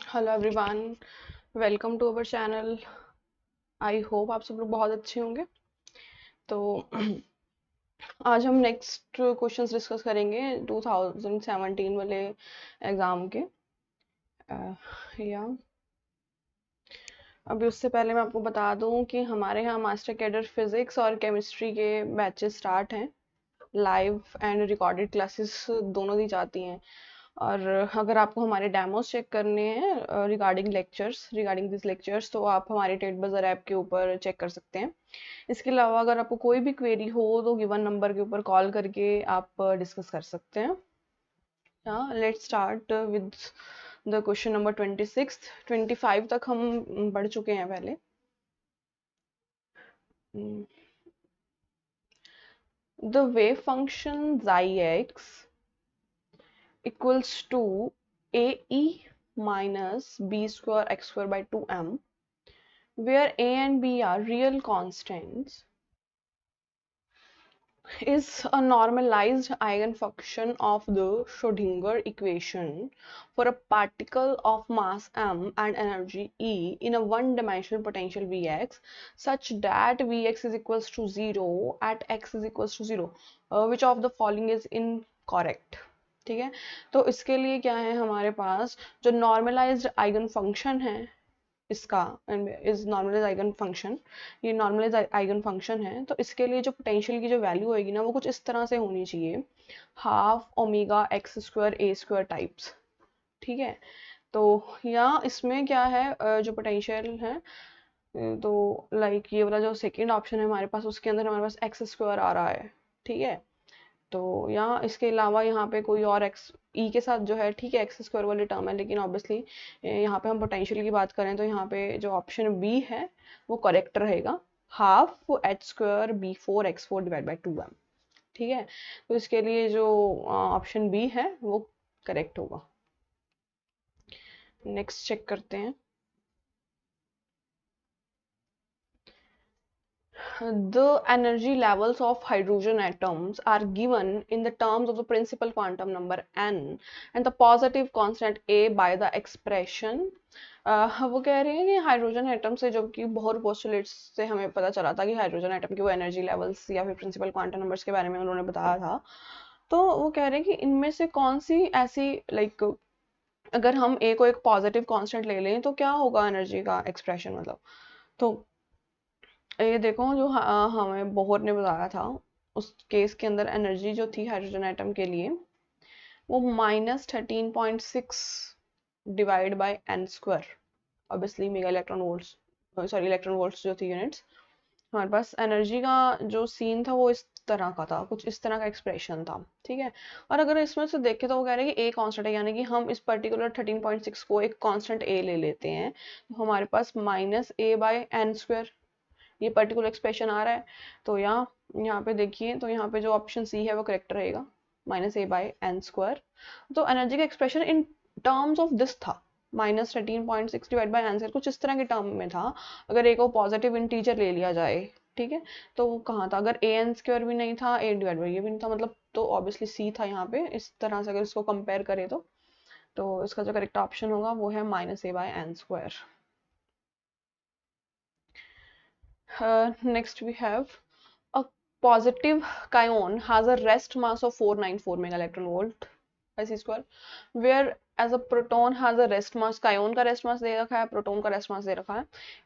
Hello everyone, welcome to our channel. I hope आप सब लोग बहुत अच्छे होंगे। तो आज हम नेक्स्ट क्वेश्चंस डिस्कस करेंगे 2017 वाले एग्जाम के। या अभी उससे पहले मैं आपको बता दूं कि हमारे यहाँ मास्टर कैडर फिजिक्स और केमिस्ट्री के बैचेस स्टार्ट हैं। लाइव एंड रिकॉर्डेड क्लासेस दोनों दी जाती हैं। और अगर आपको हमारे डेमोस चेक करने हैं रिगार्डिंग दिस लेक्चर्स, तो आप हमारे टेट बजर ऐप के ऊपर चेक कर सकते हैं। इसके अलावा अगर आपको कोई भी क्वेरी हो तो गिवन नंबर के ऊपर कॉल करके आप डिस्कस कर सकते हैं। Let's start with the question number 26। 25 तक हम पढ़ चुके हैं पहले। The wave function xi x equals to ae minus b square x square by 2m, where a and b are real constants, is a normalized eigenfunction of the Schrodinger equation for a particle of mass m and energy E in a one-dimensional potential Vx, such that Vx is equals to 0 at x is equals to 0. Which of the following is incorrect? ठीक है, तो इसके लिए क्या है हमारे पास, जो normalised eigen function है इसका, इज नॉर्मलाइज आइगन फंक्शन, ये नॉर्मलाइज आइगन फंक्शन है। तो इसके लिए जो पोटेंशियल की जो वैल्यू होगी ना, वो कुछ इस तरह से होनी चाहिए, हाफ ओमेगा एक्स स्क्वायर ए स्क्वायर टाइप्स। ठीक है, तो यहाँ इसमें क्या है, जो पोटेंशियल है, तो लाइक ये वाला जो सेकेंड ऑप्शन है हमारे पास, उसके अंदर हमारे पास एक्स स्क्वायर आ रहा है। ठीक है, तो यहाँ इसके अलावा यहाँ पे कोई और एक्स ई के साथ जो है, ठीक है, एक्स स्क्वायर वाली टर्म है, लेकिन ऑब्वियसली यहाँ पे हम पोटेंशियल की बात करें तो यहाँ पे जो ऑप्शन बी है वो करेक्ट रहेगा, half H square B four X four divide by 2m। ठीक है, तो इसके लिए जो ऑप्शन बी है वो करेक्ट होगा। नेक्स्ट चेक करते हैं। The energy levels of hydrogen atoms are given in the terms of the principal quantum number n and the positive constant a by the expression। वो कह रहे हैं कि हाइड्रोजन एटम से, जो कि बोहर पोस्टुलेट्स से हमें पता चला था कि हाइड्रोजन एटम की वो एनर्जी लेवल्स या फिर प्रिंसिपल क्वांटम नंबर्स के बारे में उन्होंने बताया था। तो वो कह रहे हैं कि इनमें से कौन सी ऐसी, लाइक अगर हम ए को एक पॉजिटिव कांस्टेंट ले लें तो क्या होगा एनर्जी का एक्सप्रेशन, मतलब। तो ये देखो, जो हमें बोहर ने बताया था, उस केस के अंदर एनर्जी जो थी हाइड्रोजन एटम के लिए, वो -13.6 divide by N square, obviously mega electron volts, sorry electron volts जो थी यूनिट्स। हमारे पास एनर्जी का जो सीन था वो इस तरह का था, कुछ इस तरह का एक्सप्रेशन था। ठीक है, और अगर इसमें से देखें तो वो कह रहे हैं कि ए कांस्टेंट है, यानी कि हम इस पर्टिकुलर 13.6 को एक कांस्टेंट ए ले लेते हैं, तो हमारे पास -a/n², ये पर्टिकुलर एक्सप्रेशन आ रहा है। तो यहाँ पे देखिए, तो यहाँ पे जो ऑप्शन सी है वो करेक्ट रहेगा, -a/n²। तो एनर्जी का expression in terms of this था, -13.6 डिवाइड बाई आंसर, कुछ इस तरह के टर्म में था। अगर ए को पॉजिटिव इंटीजर ले लिया जाए, ठीक है, तो वो कहाँ था, अगर an² भी नहीं था, a डिवाइड बाई ये भी नहीं था, मतलब तो ऑब्वियसली सी था यहाँ पे। इस तरह से अगर इसको कंपेयर करें तो इसका जो करेक्ट ऑप्शन होगा वो है -a/n²। Next we have a positive cation has a rest mass of 494 mega electron volt by c square, whereas a proton has a rest mass, cation का rest mass दे रखा है, proton का rest mass दे रखा है।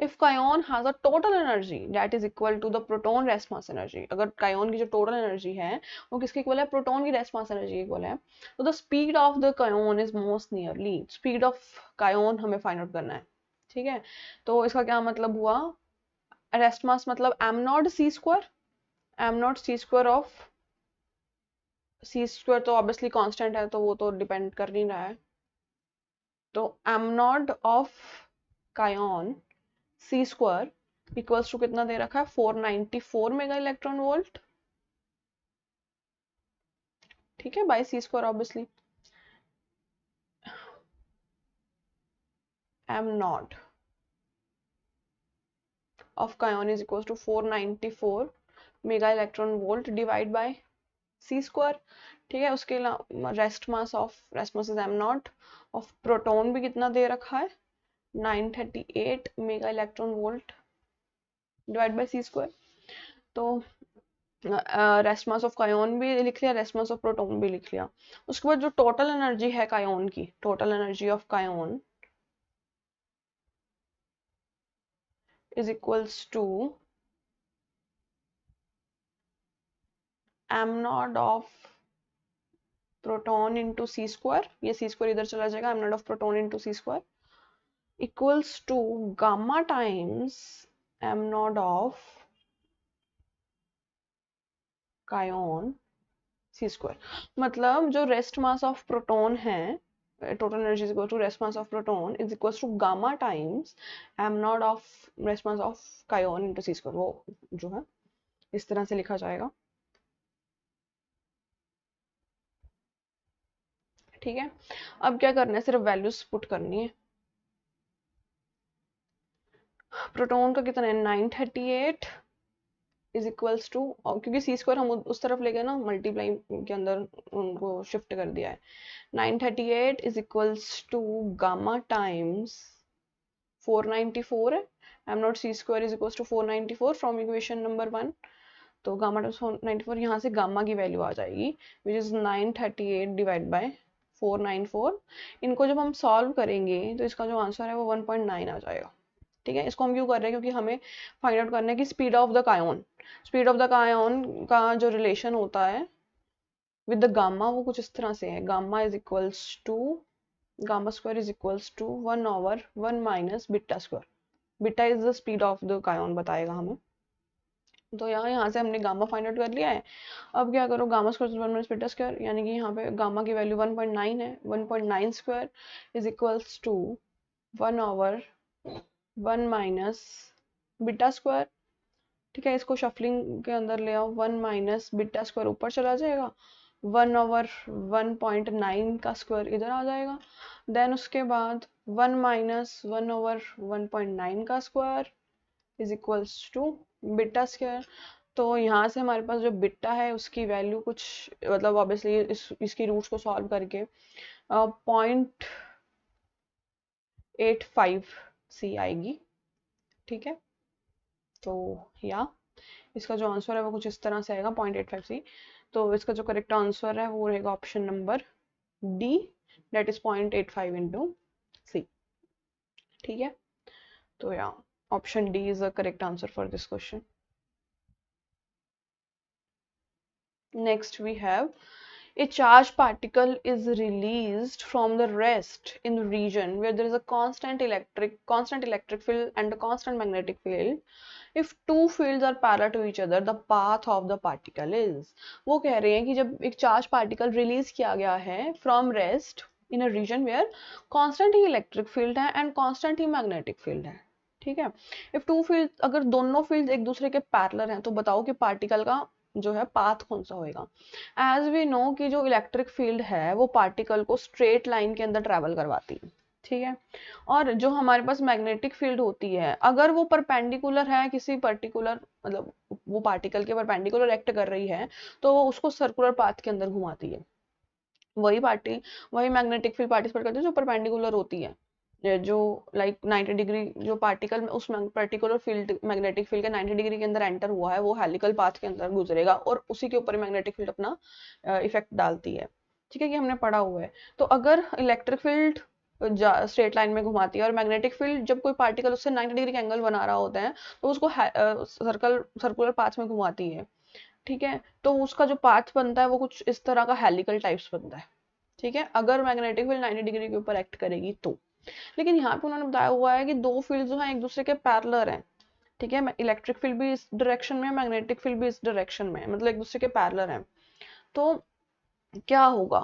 If cation has a total energy that is equal to the proton rest mass energy, अगर cation की जो total energy है वो किसके इक्वल है, proton की rest mass energy इक्वल है, तो the speed of the cation is most nearly, speed of cation हमें find out करना है। ठीक है, तो इसका क्या मतलब हुआ, रेस्ट मास मतलब M naught C square, M naught C square of, C square तो ऑब्वियसली कांस्टेंट है, तो वो तो डिपेंड कर नहीं रहा है। तो एम नॉट ऑफ कायन सी स्क्वायर इक्वल्स टू कितना दे रखा है, 494 मेगा इलेक्ट्रॉन वोल्ट। ठीक है, by c square obviously, m naught of kaon is equals to 494 mega electron volt divide by c square. ठीक है। उसके अलावा rest mass is m naught of proton भी कितना दे रखा है 938 mega electron volt divide by C square. तो रेस्ट मास ऑफ कायोन भी लिख लिया, रेस्ट मास ऑफ प्रोटॉन भी लिख लिया। उसके बाद जो टोटल एनर्जी है कायोन की, total energy of kaon is equals to m naught of proton into c square, ये सी स्क्वायर इधर चला जाएगा, m naught of proton into c square equals to gamma times m naught of kaon c square. मतलब जो rest mass of proton है, total energy is equal to rest mass of proton is equal to gamma times m naught of rest mass of kaon into c square. वो जो है इस तरह से लिखा जाएगा। ठीक है। अब क्या करना है, सिर्फ वैल्यूज पुट करनी है। प्रोटॉन का कितना है 938 इज इक्वल्स टू, क्योंकि सी स्क्वायर हम उस तरफ ले गए ना, मल्टीप्लाई के अंदर उनको शिफ्ट कर दिया है। 938 is equals to gamma times 494 है, M naught C square is equals to 494 from equation number 1। तो गामा टाइम्स 494, यहाँ से गामा की वैल्यू आ जाएगी विच इज 938 डिवाइड बाय 494। इनको जब हम सॉल्व करेंगे तो इसका जो आंसर है वो 1.9 आ जाएगा। ठीक है। इसको हम क्यों कर रहे हैं, क्योंकि हमें फाइंड आउट करना है कि speed of the kaon, speed of the kaon का जो रिलेशन होता है विद द गामा वो कुछ इस तरह से है, gamma is equals to gamma square is equals to 1/1 minus beta square. Beta is the speed of the kaon बताएगा हमें। तो यहाँ से हमने गामा फाइंड आउट कर लिया है। अब क्या करो, gamma square 1 minus beta square, यानी कि यहाँ पे गामा की वैल्यू 1.9 है, 1.9 square is equals to 1/1 minus beta square. ठीक है। इसको शफलिंग के अंदर ले आओ, 1 माइनस बीटा स्क्वायर ऊपर चला जाएगा, 1/1.9 का स्क्वायर इधर आ जाएगा। देन उसके बाद 1 माइनस 1/1.9 का square is equals to beta square. तो यहाँ से हमारे पास जो बीटा है उसकी वैल्यू कुछ, मतलब ऑब्वियसली इसकी रूट्स को सॉल्व करके 0.85 सी आएगी। ठीक है। तो या इसका जो आंसर है वो कुछ इस तरह से आएगा 0.85 सी। तो इसका जो करेक्ट आंसर है वो रहेगा option number D, that is 0.85 into c. ठीक है। तो या option D is the correct answer for this question. Next we have a charged particle is released from the rest in the region where there is a constant electric field and a constant magnetic field. If two fields are parallel to each other, the path of the particle is. वो कह रहे हैं कि जब एक charge particle release किया गया है from rest in a region where constant ही इलेक्ट्रिक फील्ड है एंड कांस्टेंट ही मैग्नेटिक फील्ड है। ठीक है। इफ टू फील्ड, अगर दोनों फील्ड एक दूसरे के पैरेलल हैं तो बताओ कि पार्टिकल का जो है पाथ कौन सा होएगा। एज वी नो कि जो इलेक्ट्रिक फील्ड है वो पार्टिकल को स्ट्रेट लाइन के अंदर ट्रेवल करवाती है। ठीक है। और जो हमारे पास मैग्नेटिक फील्ड होती है, अगर वो परपेंडिकुलर है किसी पर्टिकुलर, मतलब वो पार्टिकल के परपेंडिकुलर एक्ट कर रही है तो वो उसको सर्कुलर पाथ के अंदर घुमाती है। वही मैग्नेटिक फील्ड पार्टिसिपेट करती है जो परपेंडिकुलर होती है, जो लाइक 90 डिग्री जो पार्टिकल उस पर्टिकुलर फील्ड मैग्नेटिक फील्ड के 90 डिग्री के अंदर एंटर हुआ है वो हेलिकल पाथ के अंदर गुजरेगा और उसी के ऊपर मैग्नेटिक फील्ड अपना इफेक्ट डालती है। ठीक है। कि हमने पढ़ा हुआ है। तो अगर इलेक्ट्रिक फील्ड स्ट्रेट लाइन में घुमाती है और मैग्नेटिक फील्ड जब कोई पार्टिकल उससे 90 डिग्री का एंगल बना रहा होता है तो उसको सर्कुलर पाथ में घुमाती है। ठीक है। तो उसका जो पाथ बनता है वो कुछ इस तरह का हेलिकल टाइप्स बनता है। ठीक है। अगर मैग्नेटिक फील्ड 90 डिग्री के ऊपर एक्ट करेगी तो। लेकिन यहाँ पे उन्होंने बताया हुआ है कि दो फील्ड जो है एक दूसरे के पैरेलल हैं। ठीक है। इलेक्ट्रिक फील्ड भी इस डायरेक्शन में, मैग्नेटिक फील्ड भी इस डायरेक्शन में, मतलब एक दूसरे के पैरेलल हैं। तो क्या होगा,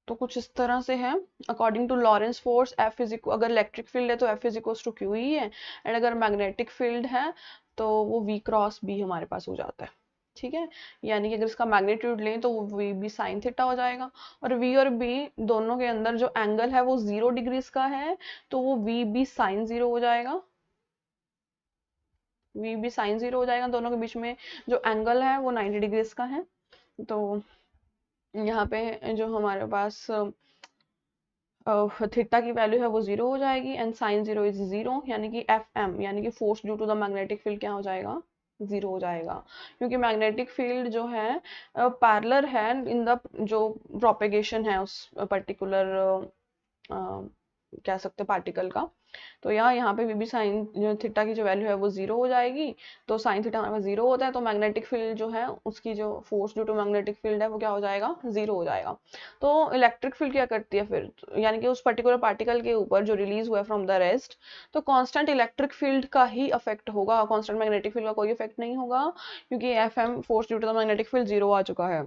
तो कुछ इस तरह से है। According to Lorentz force F is equal, अगर इलेक्ट्रिक फील्ड है तो F is equal to q ही है, एंड अगर मैग्नेटिक फील्ड है तो वो वी क्रॉस बी हमारे पास हो जाता है। ठीक है। यानी कि अगर इसका मैग्नीट्यूड लें तो वो वी बी साइन थीटा हो जाएगा, और वी और बी दोनों के अंदर जो एंगल है वो 0 डिग्रीज का है तो वो वी बी साइन 0 हो जाएगा। वी बी साइन 0 हो जाएगा, दोनों के बीच में जो एंगल है वो 90 डिग्रीज का है। तो यहाँ पे जो हमारे पास थीटा की वैल्यू है वो 0 हो जाएगी एंड साइन 0 इज 0, यानी कि एफ एम यानी कि force due to the magnetic field क्या हो जाएगा, 0 हो जाएगा, क्योंकि मैग्नेटिक फील्ड जो है पैरेलल है इन द जो प्रोपेगेशन है उस पर्टिकुलर कह सकते पार्टिकल का। तो यहाँ पे भी साइन जो थीटा की जो वैल्यू है वो 0 हो जाएगी, तो साइन थीटा हमारे पास 0 होता है, तो मैग्नेटिक फील्ड जो है उसकी जो force due to magnetic field है वो क्या हो जाएगा, 0 हो जाएगा। तो इलेक्ट्रिक फील्ड क्या करती है फिर, यानी कि उस पर्टिकुलर पार्टिकल के ऊपर जो रिलीज हुआ है फ्रॉम द रेस्ट, तो कांस्टेंट इलेक्ट्रिक फील्ड का ही अफेक्ट होगा, कांस्टेंट मैग्नेटिक फील्ड का कोई इफेक्ट नहीं होगा, क्योंकि F M force due to the magnetic field 0 आ चुका है।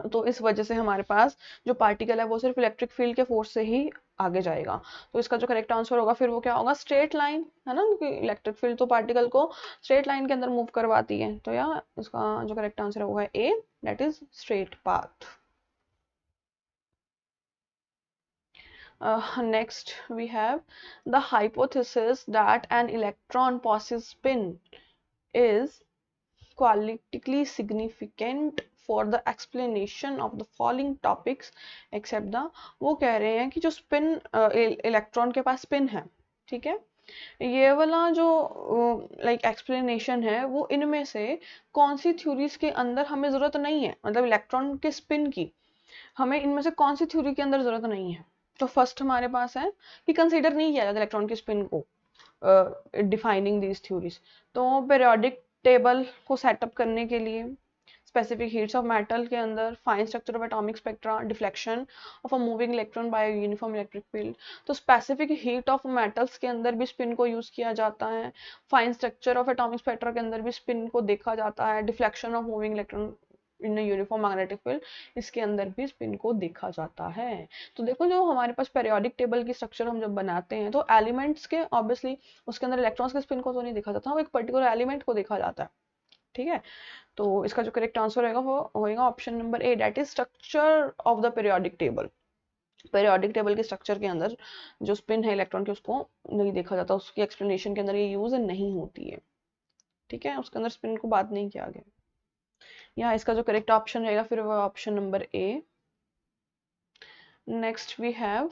तो इस वजह से हमारे पास जो पार्टिकल है वो सिर्फ इलेक्ट्रिक फील्ड के फोर्स से ही आगे जाएगा। तो इसका जो करेक्ट आंसर होगा फिर वो क्या होगा, स्ट्रेट लाइन, है ना, क्योंकि इलेक्ट्रिक फील्ड तो पार्टिकल को स्ट्रेट लाइन के अंदर मूव करवाती है। तो या इसका जो करेक्ट आंसर है वो है A, that is straight path. Next we have the hypothesis that an electron passes spin is qualitatively significant for the explanation of the following topics except the, वो कह रहे हैं कि जो स्पिन इलेक्ट्रॉन के पास स्पिन है, ठीक है, ये वाला जो लाइक एक्सप्लेनेशन है वो इनमें से कौन सी थ्योरीज के अंदर हमें जरूरत नहीं है, मतलब इलेक्ट्रॉन के स्पिन की हमें इनमें से कौन सी थ्योरी के अंदर जरूरत नहीं है। तो फर्स्ट हमारे पास है कि कंसीडर नहीं किया जाता इलेक्ट्रॉन के स्पिन को डिफाइनिंग दीज थ्योरीज। तो पीरियोडिक टेबल को सेटअप करने के लिए, स्पेसिफिक हीट्स ऑफ मेटल के अंदर, fine structure of atomic spectra, deflection of a moving electron by uniform electric field, तो स्पेसिफिक हीट ऑफ मेटल्स के अंदर भी स्पिन को यूज किया जाता है, fine structure of atomic spectra के अंदर भी स्पिन को देखा जाता है, deflection of moving electron in uniform magnetic field, इसके अंदर भी स्पिन को देखा जाता है। तो देखो जो हमारे पास पेरियोडिक टेबल की स्ट्रक्चर हम जब बनाते हैं तो एलिमेंट्स के ऑब्वियसली उसके अंदर इलेक्ट्रॉन्स के स्पिन को तो नहीं देखा जाता, हम एक पर्टिकुलर एलिमेंट को देखा जाता है, ठीक है। तो इसका जो करेक्ट आंसर होगा वो होगा option number A, that is structure of the periodic table. Periodic table के स्ट्रक्चर के अंदर जो स्पिन है इलेक्ट्रॉन के उसको नहीं देखा जाता, उसकी एक्सप्लेनेशन के अंदर ये यूज नहीं होती है, ठीक है, उसके अंदर स्पिन को बात नहीं किया गया। यहाँ इसका जो करेक्ट ऑप्शन रहेगा फिर वो option number A. Next we have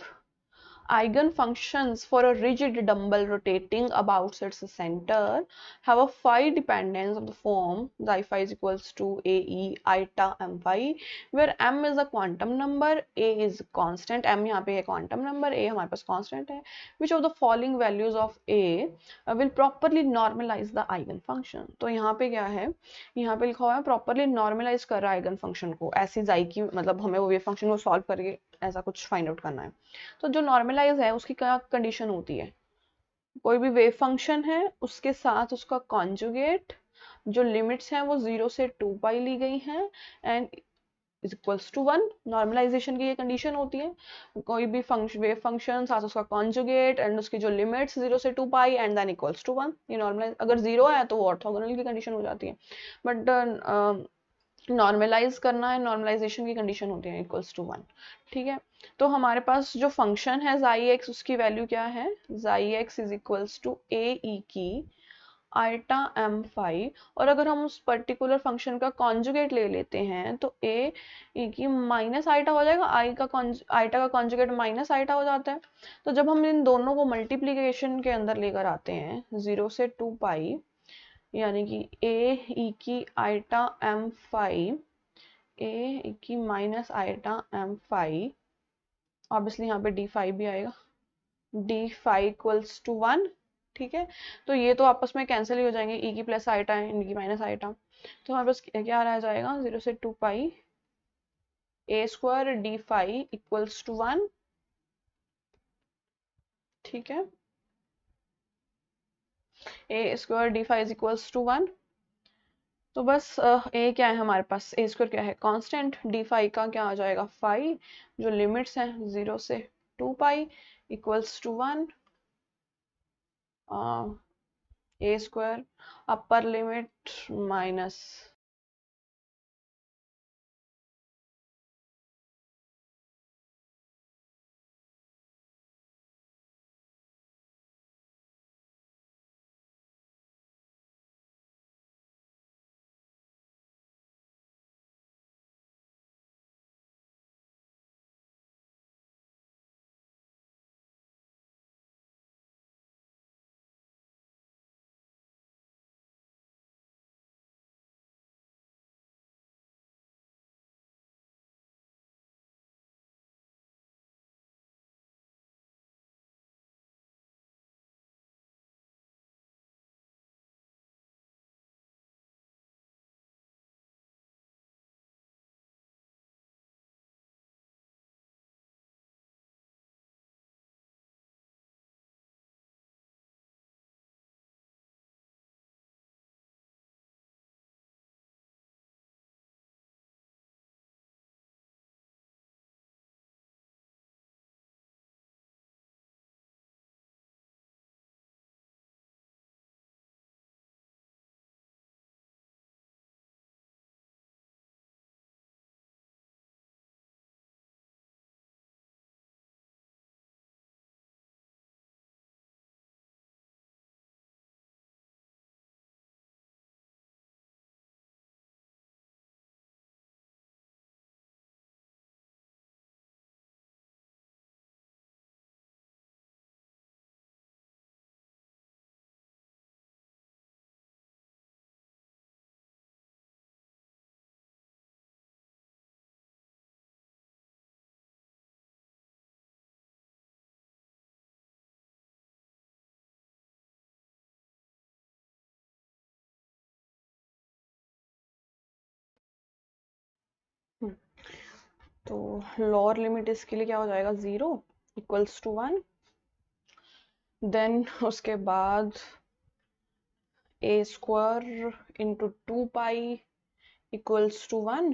eigenfunctions for a rigid dumbbell rotating about its center have a phi dependence of the form xi phi is equals to ae eta m phi, where m is a quantum number, a is constant, m यहाँ पे है quantum number, a हमारे पास constant है, which of the following values of a will properly normalize the eigenfunction। तो यहाँ पे क्या है, यहाँ पे लिखा हुआ है properly normalize कर रहा है eigenfunction को, ऐसी xi की मतलब हमें वो wave function को solve करके ऐसा कुछ फाइंड आउट करना है। तो जो नॉर्मलाइज है उसकी क्या कंडीशन होती है, कोई भी वेव फंक्शन है उसके साथ उसका कॉन्जुगेट, जो लिमिट्स हैं वो 0 से 2 पाई ली गई हैं and is equals to 1, normalization की ये कंडीशन होती है। कोई भी वेव फंक्शन साथ उसका कॉन्जुगेट एंड उसकी जो लिमिट्स 0 से 2 पाई एंड देन इक्वल्स टू 1, ये नॉर्मलाइज, अगर 0 है तो वो ऑर्थोगोनल की कंडीशन हो जाती है, बट नॉर्मलाइज करना है, नॉर्मलाइजेशन की कंडीशन होती है इक्वल्स टू 1, ठीक है। तो हमारे पास जो फंक्शन है xi x उसकी वैल्यू क्या है, xi x is equals to a ई की आइटा एम फाई, और अगर हम उस पर्टिकुलर फंक्शन का कॉन्जुगेट ले लेते हैं तो ए ई की माइनस आइटा हो जाएगा, आइटा का कॉन्जुगेट माइनस आइटा हो जाता है। तो जब हम इन दोनों को मल्टीप्लीकेशन के अंदर लेकर आते हैं 0 से 2 पाई, यानी कि ए ई की आइटा एम फाइव, ए ई की minus eta M five, obviously यहाँ पे डी फाइव भी आएगा, डी फाइव इक्वल्स टू 1, ठीक है। तो ये तो आपस में कैंसिल ही हो जाएंगे, ई की प्लस आइटा है ई की माइनस आइटा, तो हमारे पास क्या रह जाएगा 0 से 2 pi a square d five equals to 1, ठीक है, a square d five equals to 1। तो बस ए क्या है हमारे पास, ए स्क्वायर क्या है कांस्टेंट, डी फाई का क्या आ जाएगा फाई, जो लिमिट्स हैं 0 से 2 pi equals to 1, A square upper limit minus तो लोअर लिमिट इसके लिए क्या हो जाएगा, 0 इक्वल्स टू 1। देन उसके बाद a² into 2 pi equals to 1।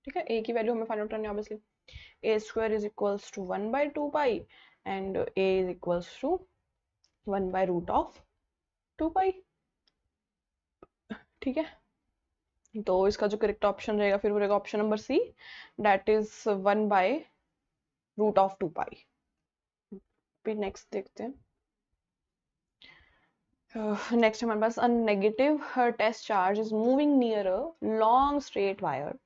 ठीक है, a की वैल्यू हमें फाइंड आउट करनी है obviously. a² is equals to 1/2 pi and a is equals to 1/√ऑफ 2 पाई। ठीक है, तो इसका जो करेक्ट ऑप्शन रहेगा फिर वो रहेगा option number C, that is 1/√ऑफ 2 पाई। फिर नेक्स्ट देखते हैं। नेक्स्ट हमारे पास, a negative test charge is moving near a long straight wire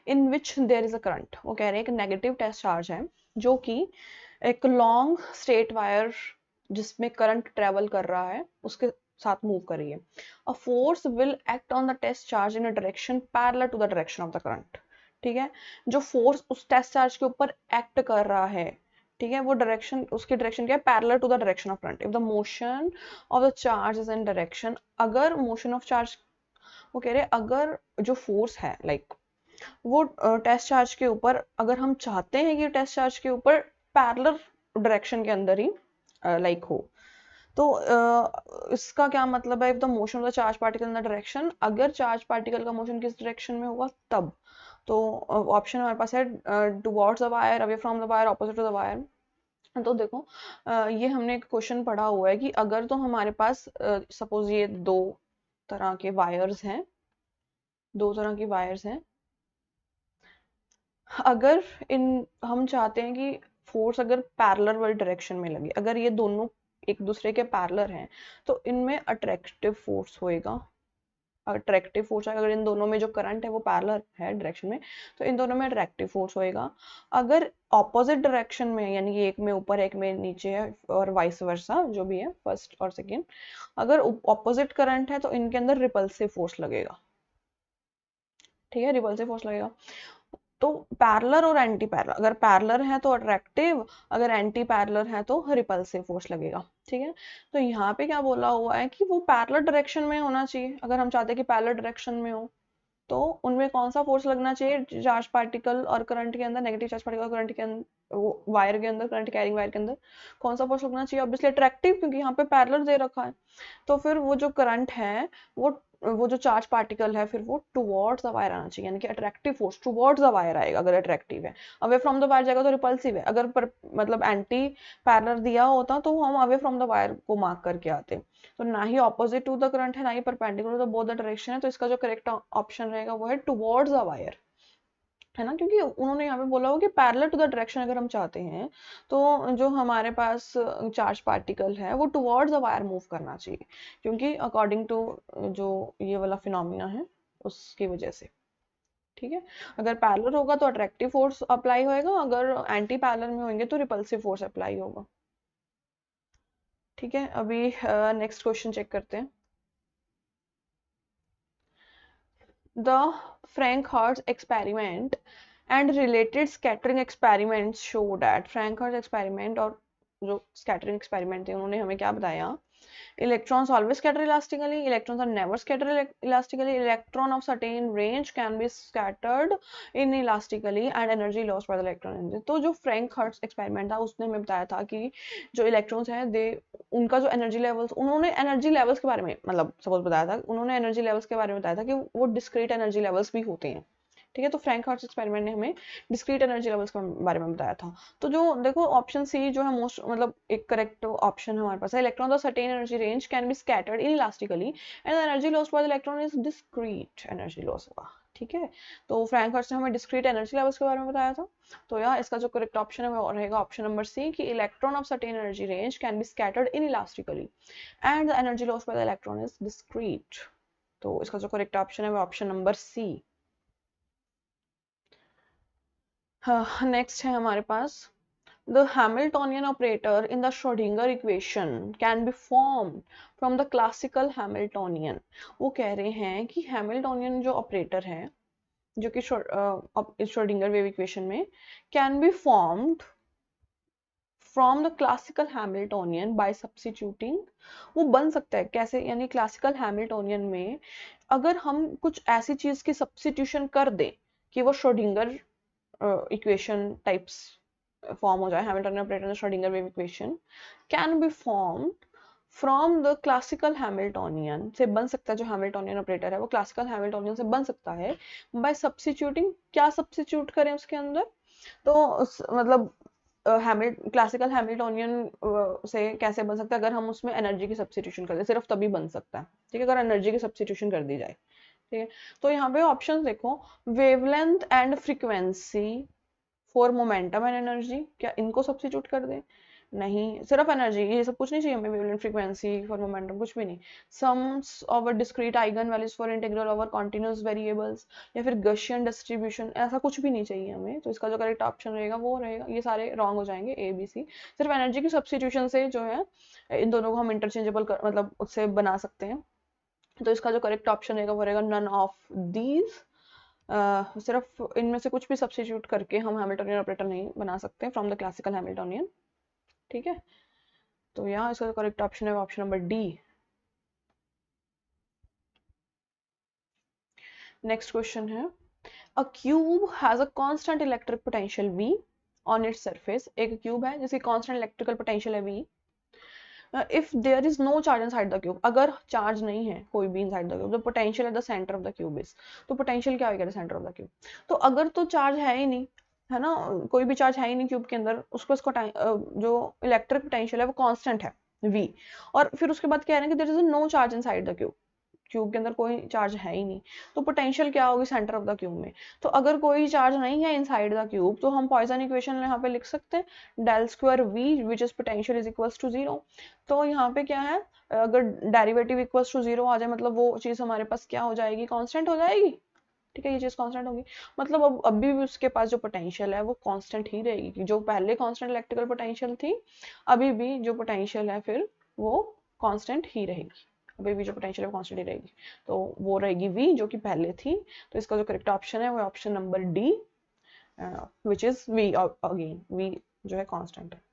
in which there is a current. वो कह रहे हैं एक नेगेटिव टेस्ट चार्ज है जो कि एक लॉन्ग स्ट्रेट वायर जिसमें करंट ट्रेवल कर रहा है उसके साथ मूव कर रही है। A force will act on the test charge in a direction parallel to the direction of the current. ठीक है, जो फोर्स उस टेस्ट चार्ज के ऊपर एक्ट कर रहा है, ठीक है, वो डायरेक्शन, उसकी डायरेक्शन क्या है, parallel to the direction of current. If the motion of the charge is in direction, अगर मोशन ऑफ चार्ज, वो कह रहे हैं अगर जो फोर्स है लाइक वो टेस्ट चार्ज के ऊपर, अगर हम चाहते हैं कि टेस्ट चार्ज के ऊपर पैरेलल डायरेक्शन के अंदर ही लाइक हो, तो इसका क्या मतलब है, if the motion of the charge particle in the direction, अगर चार्ज पार्टिकल का मोशन किस डायरेक्शन में होगा तब। तो ऑप्शन हमारे पास है towards the wire, away from the wire, opposite to the wire. तो देखो ये हमने एक क्वेश्चन पढ़ा हुआ है कि अगर तो हमारे पास सपोज ये दो तरह के वायर्स हैं, दो तरह की वायर्स हैं, अगर इन हम चाहते हैं कि फोर्स अगर पैरेलल वाली डायरेक्शन में लगे, अगर ये दोनों एक दूसरे के पैरेलल हैं तो इनमें अट्रैक्टिव फोर्स होएगा। अट्रैक्टिव फोर्स, अगर इन दोनों में जो करंट है वो पैरेलल है डायरेक्शन में तो इन दोनों में अट्रैक्टिव फोर्स होएगा। अगर ऑपोजिट डायरेक्शन में, यानी कि एक में ऊपर एक में नीचे है और वाइस वर्सा जो भी है फर्स्ट और सेकेंड, अगर ऑपोजिट करंट है तो इनके अंदर रिपल्सिव फोर्स लगेगा। ठीक है, रिपल्सिव फोर्स लगेगा। तो पैरेलल और एंटी पैरेलल, अगर पैरेलल है तो अट्रैक्टिव, अगर एंटी पैरेलल है तो रिपल्सिव फोर्स लगेगा। ठीक है, तो यहाँ पे क्या बोला हुआ है कि वो पैरेलल डायरेक्शन में होना चाहिए। अगर हम चाहते हैं कि पैरेलल डायरेक्शन में हो तो उनमें कौन सा फोर्स लगना चाहिए, चार्ज पार्टिकल और करंट के अंदर, नेगेटिव चार्ज पार्टिकल करंट के अंदर, वायर के अंदर, करंट कैरिंग वायर के अंदर कौन सा फोर्स लगना चाहिए, ऑब्वियसली अट्रैक्टिव, क्योंकि यहाँ पे पैरेलल दे रखा है। तो फिर वो जो करंट है वो जो चार्ज पार्टिकल है फिर वो टुवर्ड्स द वायर आना चाहिए, यानी कि attractive force towards the wire आएगा अगर अट्रैक्टिव है। अवे फ्रॉम द वायर जाएगा तो रिपल्सिव है। अगर मतलब एंटी पैरेलल दिया होता तो हम अवे फ्रॉम द वायर को मार्क करके आते। तो ना ही ऑपोजिट टू द करंट है, ना ही perpendicular to both the direction है, तो इसका जो करेक्ट ऑप्शन रहेगा वो है टुवर्ड्स द वायर, है ना, क्योंकि उन्होंने यहाँ पे बोला हो कि पैरेलल टू द डायरेक्शन अगर हम चाहते हैं तो जो हमारे पास चार्ज पार्टिकल है वो टुवर्ड्स द वायर मूव करना चाहिए, क्योंकि अकॉर्डिंग टू जो ये वाला फिनोमिना है उसकी वजह से। ठीक है, अगर पैरेलल होगा तो अट्रैक्टिव फोर्स अप्लाई होएगा, अगर एंटी पैरेलल में होंगे तो रिपल्सिव फोर्स अप्लाई होगा। ठीक है, अभी नेक्स्ट क्वेश्चन चेक करते हैं। The Frank-Hertz experiment and related scattering experiments show that Frank-Hertz experiment और जो scattering experiment थे उन्होंने हमें क्या बताया, electrons always scatter elastically, electrons are never scatter elastically, electron of certain range can be scattered inelastically and energy lost by the electron energy। तो जो Franck Hertz experiment था उसने हमें बताया था कि जो इलेक्ट्रॉन्स हैं दे, उनका जो एनर्जी लेवल्स, उन्होंने एनर्जी लेवल्स के बारे में मतलब सपोज बताया था, उन्होंने एनर्जी लेवल्स के बारे में बताया था कि वो डिस्क्रीट एनर्जी लेवल्स भी होते हैं। ठीक है, तो फ्रैंक हर्ट्ज एक्सपेरिमेंट ने हमें डिस्क्रीट एनर्जी लेवल्स के बारे में बताया था। तो जो देखो ऑप्शन सी जो है मोस्ट मतलब एक करेक्ट ऑप्शन हमारे पास है, electron the certain energy range can be scattered inelastically and the energy lost by the electron is discrete energy loss होगा। ठीक है, तो फ्रैंक हर्ट्ज ने हमें डिस्क्रीट एनर्जी लेवल्स के बारे में बताया था। तो यार इसका जो करेक्ट ऑप्शन है वो रहेगा ऑप्शन नंबर सी, कि electron of certain energy range can be scattered inelastically and the energy lost by the electron is discrete. तो इसका जो करेक्ट ऑप्शन है वो ऑप्शन नंबर सी। नेक्स्ट है हमारे पास, the Hamiltonian operator in the Schrödinger equation can be formed from the classical Hamiltonian। वो कह रहे हैं कि Hamiltonian जो ऑपरेटर है जो कि श्रोडिंगर वेव इक्वेशन में can be formed from the classical Hamiltonian by substituting। वो बन सकता है कैसे, यानी क्लासिकल हैमिल्टोनियन में अगर हम कुछ ऐसी चीज की सब्स्टिट्यूशन कर दें कि वो श्रोडिंगर इक्वेशन टाइप्स फॉर्म हो जाए, Hamiltonian operator and Schrodinger wave equation can be formed from the classical Hamiltonian से बन सकता है। जो हैमिल्टोनियन ऑपरेटर है वो क्लासिकल हैमिल्टोनियन से बन सकता है बाय सब्स्टिट्यूटिंग। क्या सब्स्टिट्यूट करें उसके अंदर, तो मतलब क्लासिकल हैमिल्टोनियन से कैसे बन सकता है, अगर हम उसमें एनर्जी की सब्स्टिट्यूशन कर दें, सिर्फ तभी बन सकता है, ठीक है, अगर एनर्जी की सब्स्टिट्यूशन कर दी जाए, ठीक है। तो यहाँ पे ऑप्शंस देखो, wavelength and frequency for momentum and energy, क्या इनको सब्स्टिट्यूट कर दें? नहीं, सिर्फ एनर्जी, ये सब कुछ नहीं चाहिए हमें, वेवलेंथ फ्रीक्वेंसी फॉर मोमेंटम कुछ भी नहीं। Sums over discrete eigen values for integral over continuous variables, या फिर गॉसियन डिस्ट्रीब्यूशन, ऐसा कुछ भी नहीं चाहिए हमें। तो इसका जो करेक्ट ऑप्शन रहेगा वो रहेगा, ये सारे रॉन्ग हो जाएंगे ए बी सी। सिर्फ एनर्जी की सब्स्टिट्यूशन से जो है इन दोनों को हम इंटरचेंजेबल मतलब उससे बना सकते हैं। तो इसका जो करेक्ट ऑप्शन रहेगा वो रहेगा नन ऑफ दीज। सिर्फ इनमें से कुछ भी सब्स्टिट्यूट करके हम हैमिल्टोनियन ऑपरेटर नहीं बना सकते फ्रॉम द क्लासिकल हैमिल्टोनियन, ठीक है। तो यहाँ इसका करेक्ट ऑप्शन है option number D. Next question है, a cube has a constant electric potential V on its surface. एक क्यूब है जिसकी कांस्टेंट इलेक्ट्रिकल पोटेंशियल है V। If there is no charge inside the cube, अगर charge नहीं है कोई भी inside the cube, the potential at the centre of the cube is, तो पोटेंशियल क्या होगा सेंटर ऑफ द क्यूब। तो अगर तो चार्ज है ही नहीं, है ना, कोई भी चार्ज है ही नहीं क्यूब के अंदर, उसको जो इलेक्ट्रिक पोटेंशियल है वो कांस्टेंट है V, और फिर उसके बाद कह रहे हैं कि there is no charge inside the cube, cube के अंदर कोई चार्ज है ही नहीं, तो पोटेंशियल क्या होगी सेंटर ऑफ द क्यूब में। तो अगर कोई चार्ज नहीं है इनसाइड द क्यूब, तो हम पॉइसन इक्वेशन यहाँ पे लिख सकते हैं del square V which is potential is equals to 0। तो यहाँ पे क्या है, अगर डेरिवेटिव इक्वल्स टू 0 आ जाए, मतलब वो चीज हमारे पास क्या हो जाएगी, कांस्टेंट हो जाएगी, ठीक है, ये चीज कांस्टेंट होगी। मतलब अब अभी भी उसके पास जो पोटेंशियल है वो कांस्टेंट ही रहेगी, जो पहले कांस्टेंट इलेक्ट्रिकल पोटेंशियल थी, अभी भी जो पोटेंशियल है फिर वो कांस्टेंट ही रहेगी, अभी भी जो पोटेंशियल है वो कांस्टेंट ही रहेगी। तो वो रहेगी V जो कि पहले थी। तो इसका जो करेक्ट ऑप्शन है वो option number D, which is V again, V जो है कांस्टेंट है।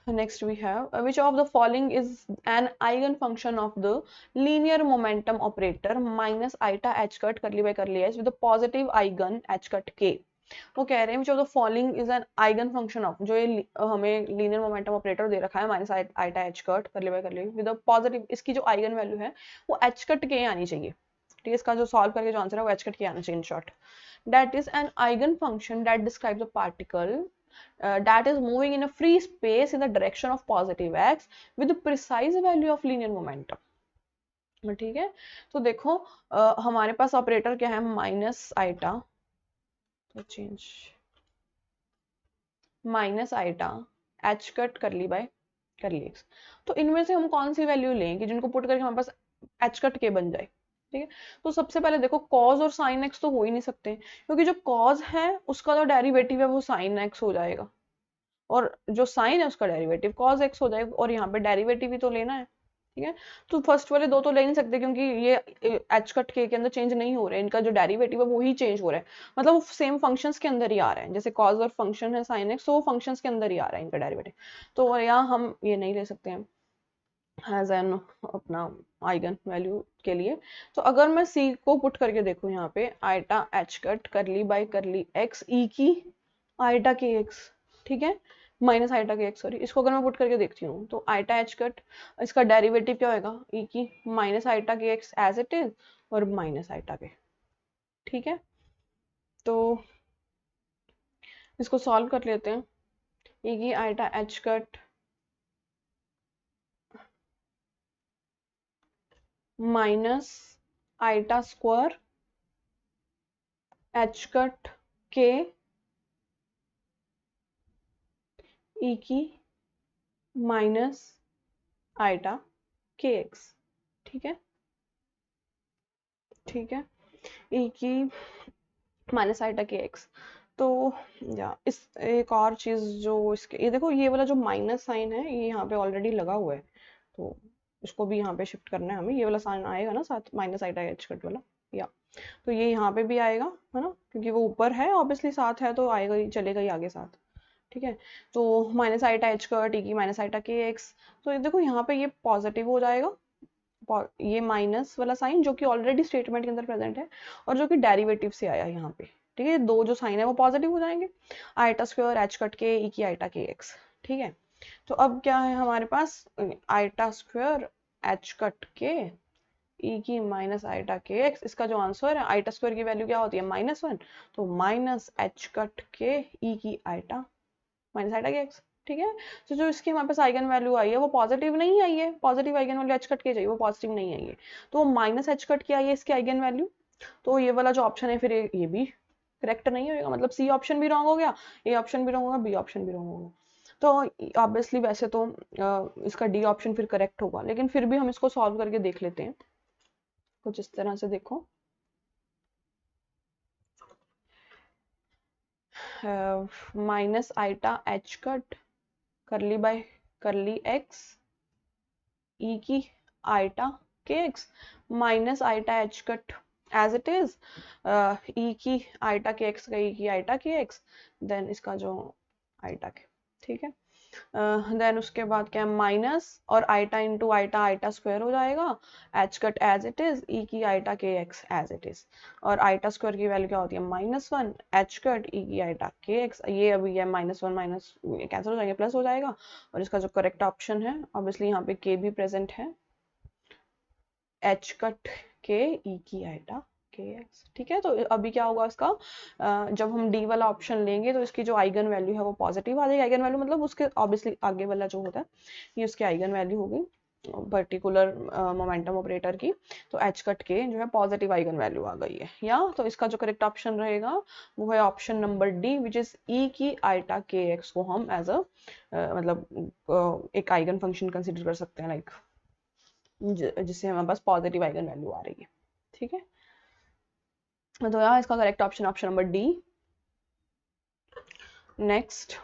Next we have which of the following is an eigenfunction of the linear momentum operator minus eta h cut curly by curly h with a positive eigen h cut k। वो कह रहे हैं which of the following is an eigenfunction of, जो ये हमें linear momentum operator दे रखा है minus eta h cut curly by curly with a positive, इसकी जो eigen value है वो h cut k आनी चाहिए, ठीक है। इसका जो सॉल्व करके जो आंसर है वो h cut k आना चाहिए in short। That is an eigenfunction that describes a particle that is moving in a free space in the direction of positive x with the precise value of linear momentum, ठीक है। तो देखो हमारे पास operator क्या है, minus eta, तो change minus iota H cut कर ली बाय कर ली एक्स। तो इनमें से हम कौन सी वैल्यू लें कि जिनको पुट करके हमारे पास एच कट के बन जाए, ठीक है। तो सबसे पहले देखो कॉज और साइन एक्स तो हो ही नहीं सकते, क्योंकि जो कॉज है उसका जो डेरिवेटिव है वो साइन एक्स हो जाएगा, और जो साइन है उसका डेरिवेटिव कॉस एक्स हो जाएगा, और यहाँ पे डेरिवेटिव ही तो लेना है, ठीक है। तो फर्स्ट वाले दो तो ले नहीं सकते, क्योंकि ये एच कट के अंदर चेंज नहीं हो रहे, इनका जो डेरिवेटिव है वो ही चेंज हो रहा है, मतलब वो सेम फंक्शंस के अंदर ही आ रहे हैं, जैसे कॉस और फंक्शन है साइन एक्स, तो वो फंक्शंस के अंदर ही आ रहा है इनका डेरिवेटिव। तो यहाँ हम ये नहीं ले सकते हैं एज एन अपना आइगन वैल्यू के लिए। तो अगर मैं सी को पुट करके देखूं यहाँ पे, iota H cut curly by curly x e की आइटा के एक्स, ठीक है, minus iota k x, sorry, इसको अगर मैं पुट करके देखती हूँ तो आइटा एच कट, इसका डेरिवेटिव क्या होगा, ई की minus iota k x as it is और माइनस आइटा के, ठीक है। तो इसको सॉल्व कर लेते हैं, ई की eta H cut minus eta square H cut के ई की माइनस आइटा के एक्स, ठीक है, ठीक है, ई की माइनस आइटा के एक्स। तो या इस एक और चीज जो इसके, ये देखो ये वाला जो माइनस साइन है ये यहाँ पे ऑलरेडी लगा हुआ है, तो इसको भी यहाँ पे शिफ्ट करना है हमें, ये वाला साइन आएगा ना साथ माइनस आइटा एच कट वाला, या तो ये यहाँ पे भी आएगा, है ना, क्योंकि वो ऊपर है ऑब्वियसली, साथ है तो आएगा ही, चलेगा ही आगे साथ, ठीक है। तो माइनस आइटा एच कट ई की माइनस आइटा के एक्स, तो ये देखो यहाँ पे ये पॉजिटिव हो जाएगा, ये माइनस वाला साइन जो कि ऑलरेडी स्टेटमेंट के अंदर प्रेजेंट है और जो कि डेरिवेटिव से आया यहाँ पे, ठीक है, दो जो साइन है वो पॉजिटिव हो जाएंगे, आइटा स्क्वायर एच कट के ई की आइटा के एक्स, ठीक है। तो अब क्या है हमारे पास, आइटा स्क्वायर एच कट के ई की माइनस आइटा के एक्स, इसका जो आंसर है आइटा स्क्वायर की वैल्यू क्या होती है -1, तो माइनस एच कट के ई की iota minus iota k x, ठीक है। तो जो इसकी हमारे पास आइगन वैल्यू आई है वो पॉजिटिव नहीं आई है, positive eigen value H cut के चाहिए, वो पॉजिटिव नहीं आई है, तो माइनस एच कट की आई है इसकी आइगन वैल्यू। तो ये वाला जो ऑप्शन है फिर ये भी करेक्ट नहीं होगा, मतलब सी ऑप्शन भी रॉन्ग हो गया, ए ऑप्शन भी रॉन्ग होगा, बी ऑप्शन भी रॉन्ग होगा। तो ऑब्वियसली वैसे तो इसका डी ऑप्शन फिर करेक्ट होगा, लेकिन फिर भी हम इसको सॉल्व करके देख लेते हैं कुछ इस तरह से। देखो minus iota H cut curly by curly x e की iota k x minus iota H cut as it is e की आइटा के एक्स का ई की आइटा के एक्स, देन इसका जो आइटा के, ठीक है। देन उसके बाद क्या, माइनस और iota into iota, iota square हो जाएगा, h cut as it is e की iota k x as it is, और आइटा स्क्वायर की वैल्यू क्या होती है -1, एच कट ई की आइटा के एक्स, ये अभी है -1 माइनस कैंसिल हो जाएंगे, प्लस हो जाएगा, और इसका जो करेक्ट ऑप्शन है ऑब्वियसली यहाँ पे के भी प्रेजेंट है, एच कट के ई की आइटा के एक्स, ठीक है। तो अभी क्या होगा इसका, जब हम डी वाला ऑप्शन लेंगे तो इसकी जो आइगन वैल्यू है वो पॉजिटिव आ जाएगी, आइगन वैल्यू मतलब उसके ऑब्वियसली आगे वाला जो होता है ये उसकी आइगन वैल्यू होगी पर्टिकुलर मोमेंटम ऑपरेटर की, तो एच कट के जो है पॉजिटिव आइगन वैल्यू आ गई है, या तो इसका जो करेक्ट ऑप्शन रहेगा वो है option number D, which is e की आइटा के एक्स को हम एज अ मतलब एक आइगन फंक्शन कंसिडर कर सकते हैं, लाइक जिससे हमारे पास पॉजिटिव आइगन वैल्यू आ रही है, ठीक है। तो यहाँ इसका correct option option number D. Next,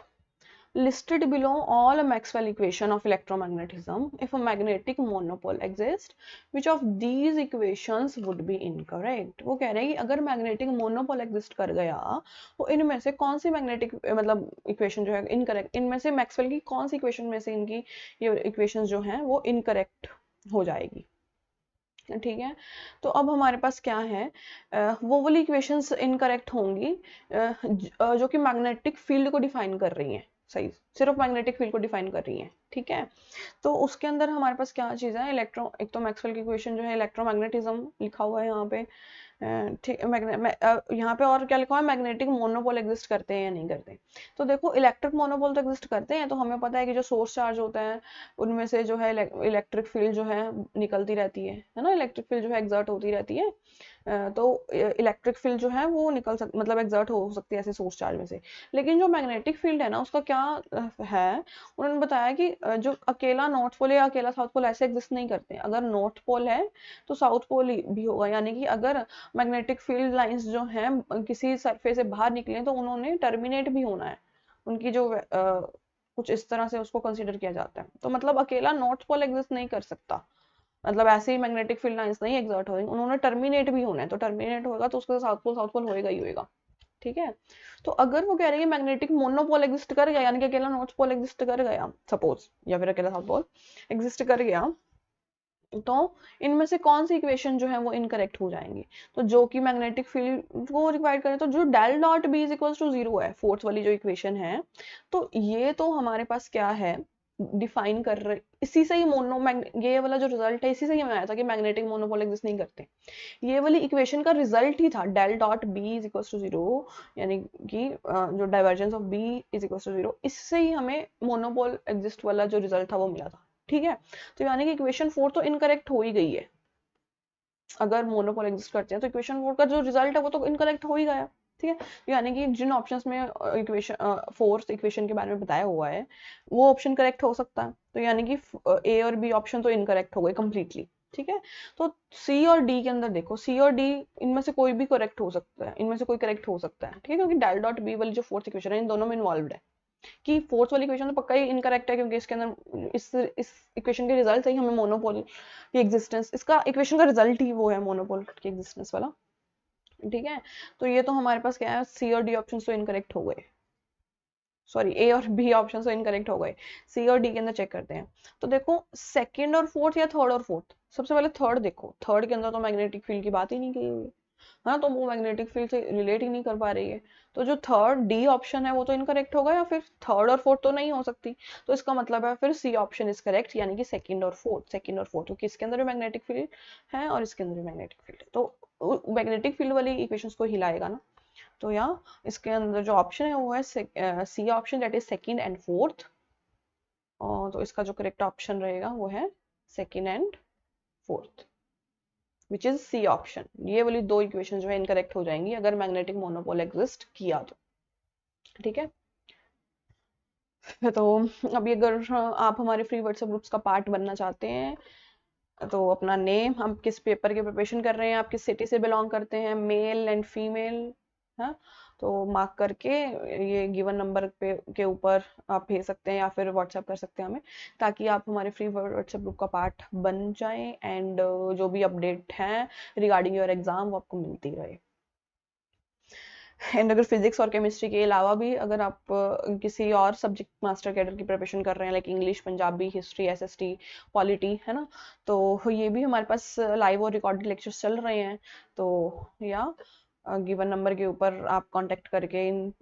listed below all Maxwell equation of electromagnetism, if a magnetic monopole exists, which of these equations would be incorrect? वो कह रहे हैं कि अगर मैग्नेटिक मोनोपोल एग्जिस्ट कर गया तो इनमें से कौन सी मैग्नेटिक मतलब इक्वेशन जो है इनकरेक्ट, इनमें से मैक्सवेल की कौन सी इक्वेशन में से इनकी ये इक्वेशंस जो हैं वो इनकरेक्ट हो जाएगी, ठीक है। तो अब हमारे पास क्या है, वो वाली इक्वेशंस इनकरेक्ट होंगी जो कि मैग्नेटिक फील्ड को डिफाइन कर रही हैं, सही, सिर्फ मैग्नेटिक फील्ड को डिफाइन कर रही हैं, ठीक है। तो उसके अंदर हमारे पास क्या चीज़ है, एक तो मैक्सवेल की इक्वेशन जो है इलेक्ट्रोमैग्नेटिज्म लिखा हुआ है यहाँ पे, ठीक, यहाँ पे और क्या लिखा हुआ है, मैग्नेटिक मोनोपोल एग्जिस्ट करते हैं या नहीं करते। तो देखो इलेक्ट्रिक मोनोपोल तो एग्जिस्ट करते हैं, तो हमें पता है कि जो सोर्स चार्ज होता है उनमें से जो है इलेक्ट्रिक फील्ड जो है निकलती रहती है ना, इलेक्ट्रिक फील्ड जो है एग्जर्ट होती रहती है, तो इलेक्ट्रिक फील्ड जो है वो मतलब एग्जर्ट हो सकती है ऐसे सोर्स चार्ज में से। लेकिन जो मैग्नेटिक फील्ड है ना उसका क्या है, उन्होंने बताया कि जो अकेला नॉर्थ पोल या अकेला साउथ पोल ऐसे एग्जिस्ट नहीं करते, अगर नॉर्थ पोल है तो साउथ पोल भी होगा, यानी कि अगर मैग्नेटिक फील्ड लाइंस जो हैं किसी सरफेस से बाहर निकले तो उन्होंने टर्मिनेट भी होना है, उनकी जो कुछ इस तरह से उसको कंसीडर किया जाता है। तो मतलब अकेला नॉर्थ पोल एग्जिस्ट नहीं कर सकता, मतलब ऐसे ही मैग्नेटिक फील्ड लाइंस नहीं एग्जर्ट होंगी, उन्होंने टर्मिनेट भी होना है, तो टर्मिनेट होगा तो उसका साउथ पोल होएगा ही होएगा, ठीक है। तो अगर वो कह रहे हैं मैग्नेटिक मोनोपोल एग्जिस्ट कर गया, यानी कि अकेला नॉर्थ पोल एग्जिस्ट कर गया सपोज, या फिर अकेला साउथ पोल एग्जिस्ट कर गया, तो इनमें से कौन सी इक्वेशन जो है वो इनकरेक्ट हो जाएंगी, तो जो कि मैग्नेटिक फील्ड को रिक्वायर्ड करे, तो जो del dot B is equal to 0 है, फोर्थ वाली जो इक्वेशन है, तो ये तो हमारे पास क्या है, डिफाइन कर रहे, इसी से ही ये वाला जो रिजल्ट है इसी से ही हमें आया था कि मैग्नेटिक मोनोपोल एग्जिस्ट नहीं करते, ये वाली इक्वेशन का रिजल्ट ही था del dot B is equal to 0, यानी कि जो divergence of B is equal to 0, इससे ही हमें मोनोपोल एग्जिस्ट वाला जो रिजल्ट था वो मिला था, ठीक है। तो यानी कि इक्वेशन 4 तो इनकरेक्ट हो ही गई है, अगर मोनोपोल एग्जिस्ट करते हैं तो इक्वेशन 4 का जो रिजल्ट है वो तो इनकरेक्ट हो ही गया, ठीक है। तो यानी कि जिन ऑप्शंस में इक्वेशन फोर्थ इक्वेशन के बारे में बताया हुआ है वो ऑप्शन करेक्ट हो सकता है, तो यानी कि ए और बी ऑप्शन तो इनकरेक्ट हो गए कंप्लीटली, ठीक है। तो सी और डी के अंदर देखो, सी और डी इनमें से कोई भी करेक्ट हो सकता है, इनमें से कोई करेक्ट हो सकता है, ठीक है, क्योंकि डेल डॉट बी वाली जो फोर्थ इक्वेशन है इन दोनों में इन्वॉल्व है, कि फोर्थ वाली इक्वेशन तो पक्का ही इनकरेक्ट है, क्योंकि इसके अंदर इस इक्वेशन के रिजल्ट से ही हमें मोनोपोल की एग्जिस्टेंस, इसका इक्वेशन का रिजल्ट ही वो है मोनोपोल की एग्जिस्टेंस वाला, ठीक है। तो ये तो हमारे पास क्या है, सी और डी ऑप्शन तो इनकरेक्ट हो गए, सॉरी ए और बी ऑप्शन तो इनकरेक्ट हो गए, सी और डी के अंदर चेक करते हैं। तो देखो सेकंड और फोर्थ या थर्ड और फोर्थ, सबसे पहले थर्ड देखो, थर्ड के अंदर तो मैग्नेटिक फील्ड की बात ही नहीं की हुई है ना, तो वो मैग्नेटिक फील्ड से रिलेट ही नहीं कर पा रही है। तो जो थर्ड डी ऑप्शन है वो तो इनकरेक्ट होगा, या फिर थर्ड और फोर्थ तो नहीं हो सकती। तो इसका मतलब है फिर सी ऑप्शन इज करेक्ट, यानी कि सेकंड और फोर्थ, सेकंड और फोर्थ, क्योंकि इसके अंदर भी मैग्नेटिक फील्ड है और इसके अंदर भी मैग्नेटिक फील्ड है, तो मैग्नेटिक फील्ड वाली इक्वेशंस को हिलाएगा ना। तो यहाँ इसके अंदर जो ऑप्शन है वो है C option, that is second and fourth. और तो इसका जो करेक्ट ऑप्शन रहेगा वो है second and fourth, which is C option. ये वाली दो इक्वेशन जो है इनकरेक्ट हो जाएंगी अगर मैग्नेटिक मोनोपोल एग्जिस्ट किया तो। ठीक है, तो अभी अगर आप हमारे फ्री व्हाट्सएप ग्रुप्स का पार्ट बनना चाहते हैं, तो अपना नेम, हम किस पेपर की प्रिपरेशन कर रहे हैं, आप किस सिटी से बिलोंग करते हैं, मेल एंड फीमेल, हाँ, तो मार्क करके ये गिवन नंबर पे के ऊपर आप भेज सकते हैं या फिर व्हाट्सएप कर सकते हैं हमें, ताकि आप हमारे फ्री व्हाट्सएप ग्रुप का पार्ट बन जाएं एंड जो भी अपडेट हैं रिगार्डिंग योर एग्जाम वो आपको मिलती रहे। एंड अगर फिजिक्स और केमिस्ट्री के अलावा भी अगर आप किसी और सब्जेक्ट मास्टर कैडर की प्रिपरेशन कर रहे हैं, like English, Punjabi, history, SST, polity, है ना, तो ये भी हमारे पास लाइव और रिकॉर्डेड लेक्चर्स चल रहे हैं। तो या गिवन नंबर के ऊपर आप कांटेक्ट करके इन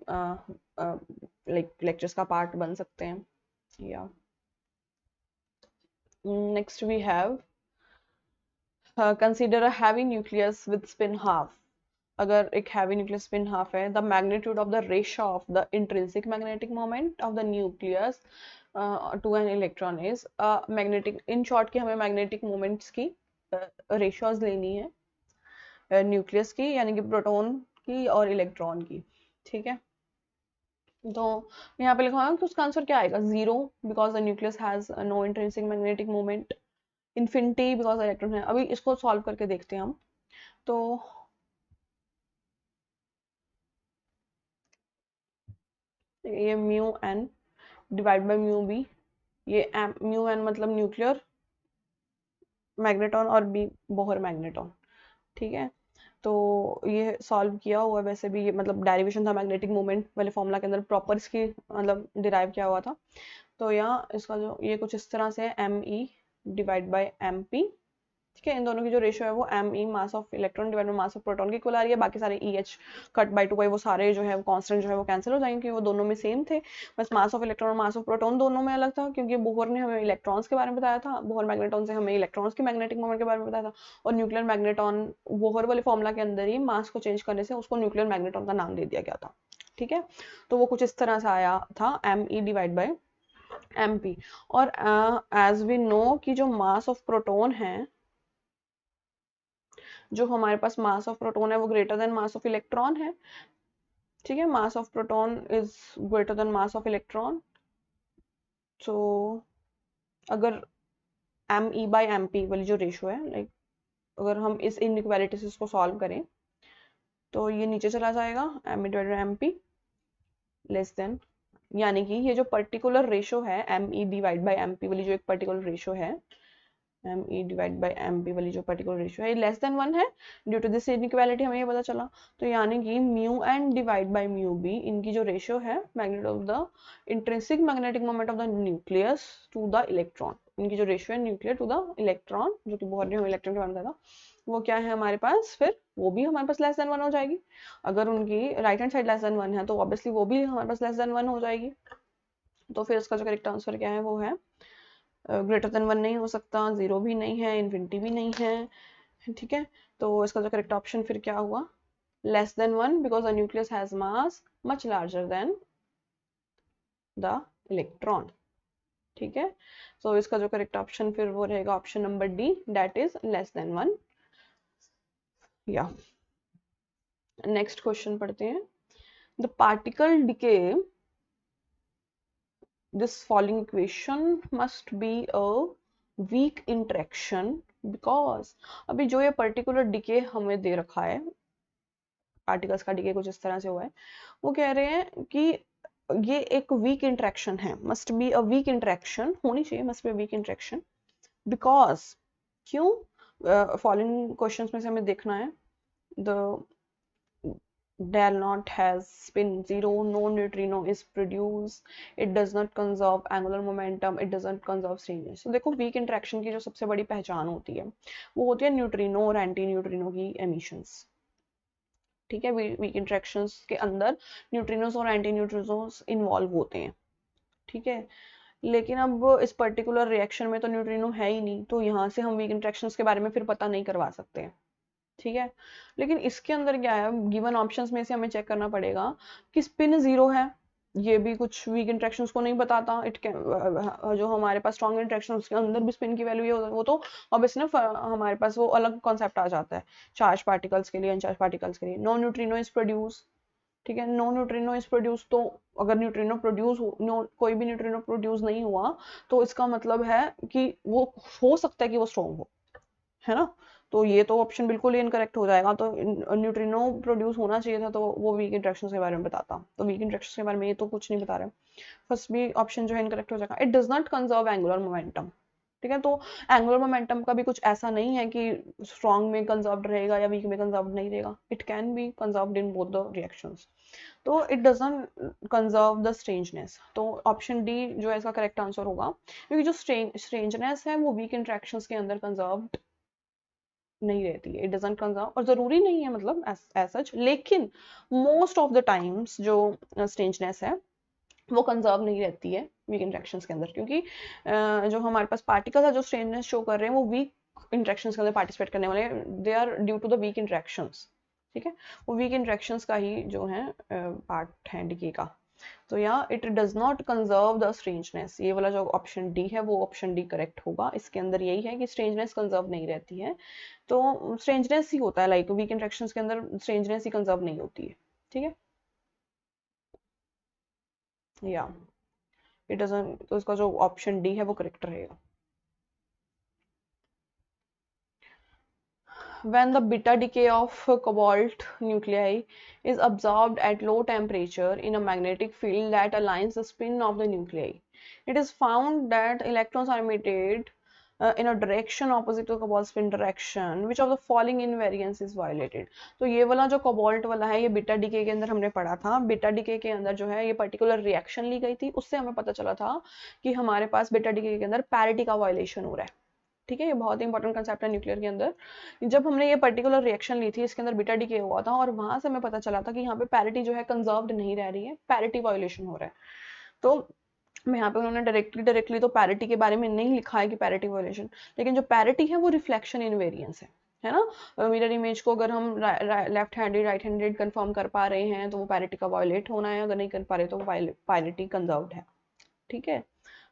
लाइक लेक्चर्स का पार्ट बन सकते हैं। या next we have consider a heavy nucleus with spin half. अगर एक हैवी न्यूक्लियस स्पिन हाफ है, the magnitude of the ratio of the intrinsic magnetic moment of the nucleus to an electron is magnetic, in short की हमें magnetic moments की ratios लेनी है nucleus की, यानी कि प्रोटॉन की और इलेक्ट्रॉन की। ठीक है, तो यहाँ पे लिखा है तो उसका आंसर क्या आएगा, zero, because the nucleus has no intrinsic magnetic moment, infinity because electron है। अभी इसको सॉल्व करके देखते हैं हम। तो ये mu N divide by mu B, ये म्यू एन मतलब न्यूक्लियर मैग्नेटॉन और बी बोहर मैग्नेटॉन। ठीक है, तो ये सॉल्व किया हुआ, वैसे भी ये मतलब डेरिवेशन था मैग्नेटिक मोमेंट वाले फॉर्मूला के अंदर, प्रॉपर इसकी मतलब डिराइव किया हुआ था। तो यहाँ इसका जो ये कुछ इस तरह से M E divide by M P. ठीक है, इन दोनों की जो रेशियो है वो M E mass of electron divide by mass of proton की इक्वल आ रही है। बाकी सारे E H cut by two by वो सारे जो है वो कांस्टेंट जो है वो कैंसिल हो जाएंगे, क्योंकि वो दोनों में सेम थे। बस मास ऑफ इलेक्ट्रॉन और मास ऑफ प्रोटॉन दोनों में अलग था, क्योंकि बोहर ने हमें इलेक्ट्रॉन्स के बारे में बताया था, बोहर मैग्नेटॉन से हमें इलेक्ट्रॉन्स की मैग्नेटिक मोमेंट के बारे में बताया था। और न्यूक्लियर मैग्नेटॉन बोहर वाले फॉर्मूला के अंदर ही मास को चेंज करने से उसको न्यूक्लियर मैग्नेटॉन का नाम दे दिया गया था। ठीक है, तो वो कुछ इस तरह से आया था, M E divide by M P. और एज वी नो कि जो मास ऑफ प्रोटॉन है, जो हमारे पास मास ऑफ प्रोटॉन है वो greater than mass of electron है। ठीक है, mass of proton is greater than mass of electron. तो अगर M E by M P वाली जो रेशो है, लाइक अगर हम इस इनइक्वालिटी से इसको सॉल्व करें तो ये नीचे चला जाएगा, M E divide M P less than, यानी कि ये जो पर्टिकुलर रेशो है M E divide by M P वाली जो एक पर्टिकुलर रेशो है, M E divide by M P वाली जो पर्टिकुलर रेशियो है लेस देन 1 है। ड्यू टू दिस इनइक्वालिटी हमें ये पता चला। तो यानी कि mu N divide by mu B, इनकी जो रेशियो है magnet of the intrinsic magnetic moment of the nucleus to the electron, इनकी जो रेशियो है न्यूक्लियर टू द इलेक्ट्रॉन, जो कि बोहर ने हमें इलेक्ट्रॉन के बारे में बताया था, वो क्या है हमारे पास, फिर वो भी हमारे पास लेस देन 1 हो जाएगी। अगर उनकी right hand side lace than 1 है तो ऑब्वियसली वो भी हमारे पास लेस देन 1 हो जाएगी। तो फिर इसका जो करेक्ट आंसर क्या है वो है ग्रेटर देन 1 नहीं हो सकता, जीरो भी नहीं है, इन्फिनिटी भी नहीं है। ठीक है, तो इसका जो करेक्ट ऑप्शन फिर क्या हुआ, less than 1, because the nucleus has mass much larger than the electron. ठीक है, तो इसका जो करेक्ट ऑप्शन फिर वो रहेगा option number D, that is less than 1। या नेक्स्ट क्वेश्चन पढ़ते हैं, the particle decay, this following equation must be a weak interaction because, अभी जो ये पर्टिकुलर डिके हमें दे रखा है, पार्टिकल्स का डिके कुछ इस तरह से हुआ है, वो कह रहे हैं कि ये एक वीक इंटरेक्शन है, must be a weak interaction होनी चाहिए, must be a weak interaction because, क्यों, फॉलोइंग क्वेश्चंस में से हमें देखना है, the Del not has spin 0, no neutrino is produced, it does not conserve angular momentum, it doesn't conserve strangeness. तो देखो वीक इंटरेक्शन की जो सबसे बड़ी पहचान होती है वो होती है न्यूट्रिनो और एंटी न्यूट्रिनो की एमिशंस। ठीक है, वीक इंटरेक्शंस के अंदर न्यूट्रिनोस और एंटी न्यूट्रिनोस इन्वॉल्व होते हैं। ठीक है, लेकिन अब इस पर्टिकुलर रिएक्शन में तो न्यूट्रिनो है ही नहीं, तो यहाँ से हम वीक इंटरेक्शंस के बारे में फिर पता नहीं करवा सकते हैं। ठीक है, लेकिन इसके अंदर क्या है, गिवन ऑप्शंस में से हमें चेक करना पड़ेगा कि स्पिन 0 है, ये भी कुछ वीक इंटरेक्शंस को नहीं बताता। इट कैन जो हमारे पास स्ट्रॉन्ग इंटरेक्शन उसके अंदर भी स्पिन की वैल्यू है, वो तो ऑब्वियसली ना हमारे पास वो अलग कॉन्सेप्ट आ जाता है चार्ज पार्टिकल्स के लिए, अनचार्ज पार्टिकल्स के लिए। नो न्यूट्रिनो इज प्रोड्यूस, ठीक है, नो न्यूट्रिनो इज प्रोड्यूस, तो अगर न्यूट्रिनो प्रोड्यूस कोई भी न्यूट्रिनो प्रोड्यूस नहीं हुआ तो इसका मतलब है कि वो हो सकता है कि वो स्ट्रॉन्ग हो, है ना। तो ये तो ऑप्शन बिल्कुल ही इनकरेक्ट हो जाएगा, तो न्यूट्रिनो प्रोड्यूस होना चाहिए था तो वो वीक इंटरेक्शन के बारे में बताता, तो वीक इंटरेक्शन के बारे में ये तो कुछ नहीं बता रहे। फर्स्ट भी ऑप्शन जो है इनकरेक्ट हो जाएगा। It does not conserve angular momentum, ठीक है, तो एंगुलर मोमेंटम का भी कुछ ऐसा नहीं है कि स्ट्रॉन्ग में कंजर्व्ड रहेगा या वीक में कंजर्व्ड नहीं रहेगा, it can be conserved in both the reactions. तो it doesn't conserve the strangeness, तो ऑप्शन डी जो है इसका करेक्ट आंसर होगा, क्योंकि जो स्ट्रेंजनेस है वो वीक इंटरेक्शंस के अंदर कंजर्व्ड नहीं रहती है, इट डजंट कंजर्व, और जरूरी नहीं है मतलब एज सच, लेकिन मोस्ट ऑफ द टाइम्स जो स्ट्रेंजनेस है वो कंजर्व नहीं रहती है वीक इंटरेक्शंस के अंदर, क्योंकि जो हमारे पास पार्टिकल है जो स्ट्रेंजनेस शो कर रहे हैं वो वीक इंटरेक्शंस के अंदर पार्टिसिपेट करने वाले, they are due to the weak interactions. ठीक है, वो वीक इंटरेक्शंस का ही जो है पार्ट है डीके का। तो यहाँ it does not conserve the strangeness, ये वाला जो ऑप्शन डी है वो ऑप्शन डी करेक्ट होगा। इसके अंदर यही है कि स्ट्रेंजनेस कंजर्व नहीं रहती है, तो स्ट्रेंजनेस ही होता है, लाइक वीक इंटरेक्शंस के अंदर स्ट्रेंजनेस ही कंजर्व नहीं होती है। ठीक है, या इट डजंट, तो इसका जो ऑप्शन डी है वो करेक्ट रहेगा। When the beta decay of cobalt nuclei is absorbed at low temperature in a magnetic field that aligns the spin of the nuclei, it is found that electrons are emitted in a direction opposite to the cobalt spin direction. Which of the following invariance is violated? तो ये वाला जो cobalt वाला है ये beta decay के अंदर हमने पढ़ा था। बीटा डीके के अंदर जो है ये पर्टिकुलर रिएक्शन ली गई थी, उससे हमें पता चला था कि हमारे पास बीटा डीके के अंदर पैरिटी का वायलेशन हो रहा है। ठीक है, ये बहुत ही इंपॉर्टेंट कंसेप्ट है न्यूक्लियर के अंदर। जब हमने ये पर्टिकुलर रिएक्शन ली थी इसके अंदर बीटा डीके हुआ था और वहां से हमें पता चला था कि यहाँ पे पैरिटी जो है कंजर्व्ड नहीं रह रही है, पैरिटी वायोलेशन हो रहा है। तो मैं यहाँ पे उन्होंने डायरेक्टली तो पैरिटी के बारे में नहीं लिखा है कि पैरिटी वायोलेशन, लेकिन जो पैरिटी है वो रिफ्लेक्शन इनवेरियंस है ना। मिरर इमेज को अगर हम left handed right handed confirm कर पा रहे हैं तो वो पैरिटी का वायोलेट होना है, अगर नहीं कर पा रहे तो पैरिटी कंजर्व्ड है। ठीक है,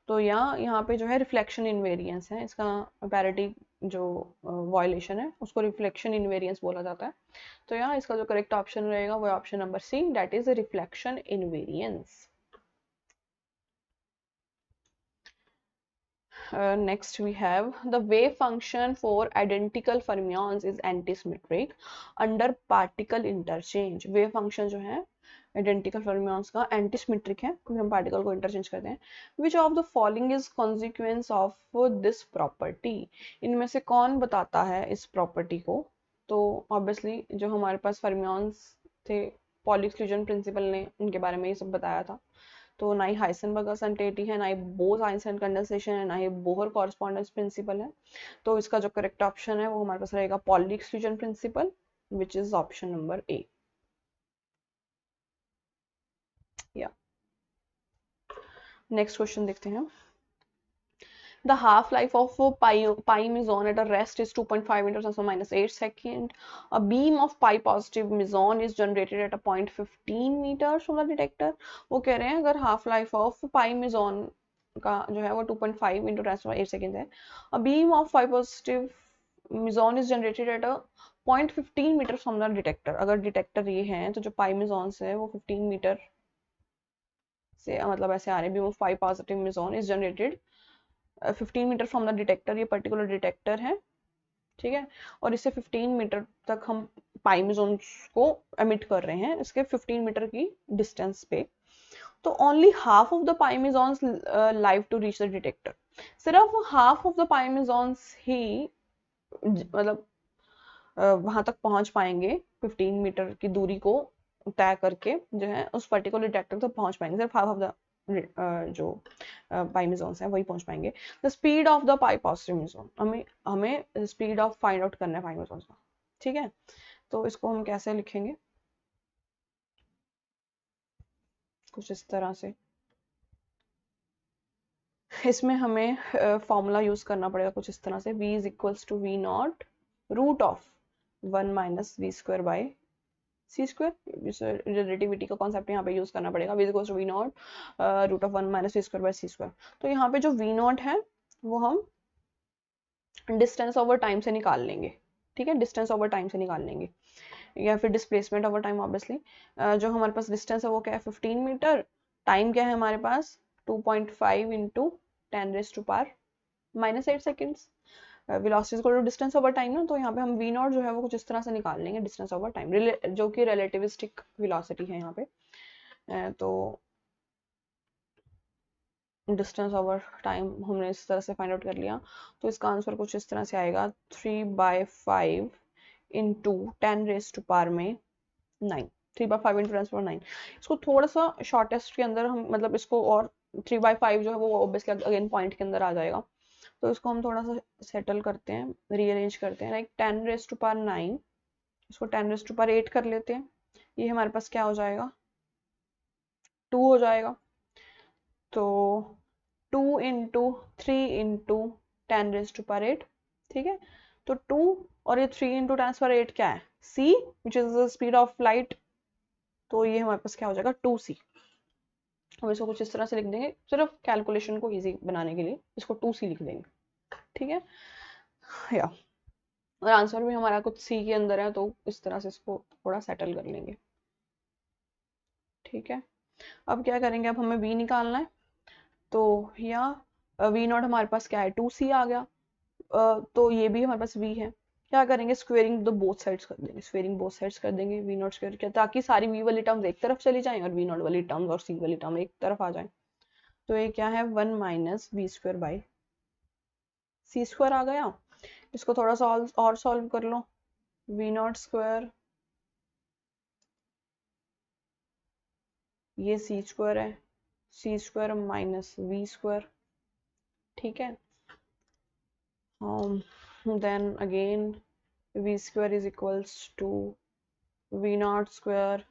तो यहाँ पे जो है रिफ्लेक्शन इनवेरियंस है, इसका पैरिटी जो वायलेशन है उसको रिफ्लेक्शन इनवेरियंस बोला जाता है। तो यहाँ इसका जो करेक्ट ऑप्शन रहेगा वो option number C, that is reflection invariance. Next we have the wave function for identical fermions is antisymmetric under particle interchange. wave function जो है identical fermions का antisymmetric है क्योंकि हम particle को interchange करते हैं। Which of the following is consequence of this property? इनमें से कौन बताता है इस property को? तो obviously जो हमारे पास fermions थे, पॉली एक्सक्लूजन प्रिंसिपल ने उनके बारे में ये सब बताया था। तो ना ही हाइसेनबर्ग असंटिटी है, ना ही बोस-आइंस्टाइन कंडेंसेशन है, ना ही बोहर कॉरेस्पॉन्डेंस प्रिंसिपल है। तो इसका जो करेक्ट ऑप्शन है वो हमारे पास रहेगा poly exclusion principle, which is option number ए। या नेक्स्ट क्वेश्चन देखते हैं। The half-life of pi meson at a rest is 2.5 into 10 to the minus 8 second. A beam of pi positive meson is generated at a point 15 meters from the detector. वो कह रहे हैं अगर half life of pi meson का जो है वो 2.5 into 10 to the 8 seconds है, a beam of pi positive meson is generated at a point 15 meters from the detector. अगर डिटेक्टर ये है तो जो pi mesons है वो 15 मीटर से मतलब ऐसे आ रहे हैं। beam of pi positive meson is generated 15 metre from the detector, ये पर्टिकुलर डिटेक्टर है। ठीक है, और इससे 15 मीटर तक हम पाई मेसोन्स को एमिट कर रहे हैं इसके 15 मीटर की डिस्टेंस पे। तो only half of the pi mesons live to reach the detector, सिर्फ half of the pi mesons ही मतलब वहां तक पहुंच पाएंगे 15 मीटर की दूरी को तय करके जो है उस पर्टिकुलर डिटेक्टर तक पहुंच पाएंगे, सिर्फ हाफ ऑफ द जो पाई मेसॉन्स हैं वही पहुंच पाएंगे। The speed of the pi positive meson, हमें हमें स्पीड ऑफ फाइंड आउट करना है पाई मेसॉन्स का, ठीक है। तो इसको हम कैसे लिखेंगे, कुछ इस तरह से। इसमें हमें फॉर्मूला यूज करना पड़ेगा कुछ इस तरह से, v is equals to V naught root of 1 minus we square by C square. Relativity का कॉन्सेप्ट यहाँ पे यूज करना पड़ेगा, v is equals to V naught root of 1 minus we square by C square. तो यहाँ पे जो we not है वो हम डिस्टेंस ओवर टाइम से निकाल लेंगे, ठीक है, डिस्टेंस ओवर टाइम से निकाल लेंगे, या फिर डिस्प्लेसमेंट ओवर टाइम ऑब्वियसली। जो हमारे पास डिस्टेंस है वो क्या है 15 मीटर, टाइम क्या है हमारे पास 2.5 into 10 raise to power -8 seconds. Velocity equal to distance over time ना, तो यहाँ पे हम वी नॉट जो है वो कुछ इस तरह से निकाल लेंगे, डिस्टेंस ओवर टाइम जो कि रिलेटिविस्टिक वेलोसिटी है यहाँ पे। तो डिस्टेंस ओवर टाइम हमने इस तरह से फाइंड आउट कर लिया, तो इसका आंसर कुछ इस तरह से आएगा 3/5 इंटू 10 रेज टू पावर में 9, 3/5 इंटू 10⁻9। इसको थोड़ा सा शॉर्टेस्ट के अंदर हम मतलब इसको, और 3/5 जो है वो ऑब्वियसली अगेन पॉइंट के अंदर आ जाएगा, तो इसको हम थोड़ा सा सेटल करते हैं, रीअरेंज करते हैं, लाइक 10 रेज टू पावर 9, इसको 10 रेज टू पावर 8 कर लेते हैं, ये हमारे पास क्या हो जाएगा 2 हो जाएगा। तो 2 into 3 into 10 raise to power 8, ठीक है। तो 2 और ये 3 इंटू 10 पावर 8 क्या है c, which is the speed of light, तो ये हमारे पास क्या हो जाएगा 2c। हम इसको कुछ इस तरह से लिख देंगे, सिर्फ कैलकुलेशन को इजी बनाने के लिए इसको 2c लिख देंगे, ठीक है। या और आंसर भी हमारा कुछ सी के अंदर है, तो इस तरह से इसको थोड़ा सेटल कर लेंगे, ठीक है। अब क्या करेंगे, अब हमें v निकालना है, तो या वी नॉट हमारे पास क्या है 2c आ गया, तो ये भी हमारे पास v है। क्या करेंगे, स्क्वेयरिंग द बोथ साइड्स कर देंगे, स्क्वेयरिंग बोथ साइड्स कर देंगे, वी नॉट स्क्वेयर किया ताकि सारी v वाली टर्म्स एक तरफ चली जाएं और वी नॉट वाली टर्म्स और c वाली टर्म एक तरफ आ जाएं। तो ये क्या है 1 minus we square by C square आ गया। इसको थोड़ा सा और सॉल्व कर लो, वी नॉट स्क्वायर, ये सी स्क्वायर है, C square minus we square, ठीक है। Then again v square is equals to v naught square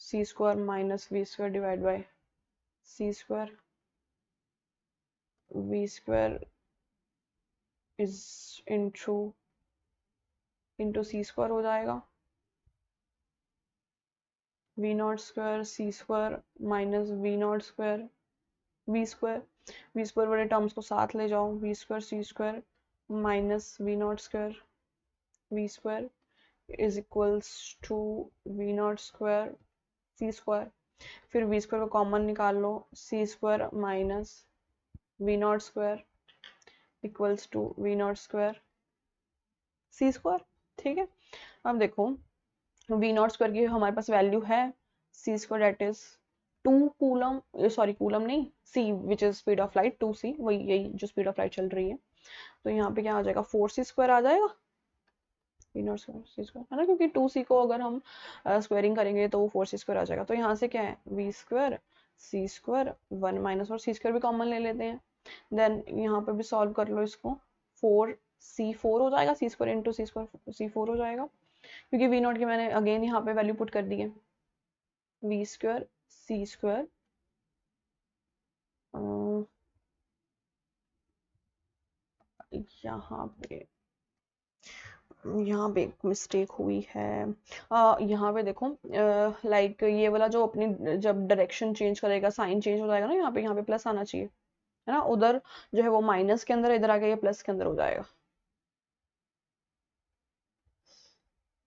c square minus v square divided by c square, v square is into c square हो जाएगा, v naught square c square minus v naught square v square, v square वाले terms को साथ ले जाओ, v square c square minus v naught square v square is equals to v naught square c square, फिर v square को common निकाल लो, c square minus v not square equals to v not square c square, ठीक है। अब देखो v not square की हमारे पास वैल्यू है c स्क्वायर that is 2 coulomb, sorry coulomb नहीं, c which is speed of light 2c, वही यही जो स्पीड ऑफ लाइट चल रही है। तो यहाँ पे क्या आ जाएगा 4c स्क्वायर आ जाएगा, V naught square C square है ना, क्योंकि 2c को अगर हम स्क्वायरिंग करेंगे तो वो 4c स्क्वायर आ जाएगा। तो यहाँ से क्या है v square c square 1 minus, और c स्क्वायर भी कॉमन ले लेते हैं, देन यहाँ पे भी सॉल्व कर लो इसको, 4c4 हो जाएगा, c स्क्वायर इंटू c4 हो जाएगा, क्योंकि v नॉट की मैंने अगेन यहाँ पे वैल्यू पुट कर दी है, v स्क्वायर c स्क्वायर यहाँ पे एक मिस्टेक हुई है, यहाँ पे देखो लाइक ये वाला जो अपनी जब डायरेक्शन चेंज करेगा साइन चेंज हो जाएगा ना, यहाँ पे प्लस आना चाहिए, है ना, उधर जो है वो माइनस के अंदर, इधर आके ये प्लस के अंदर हो जाएगा।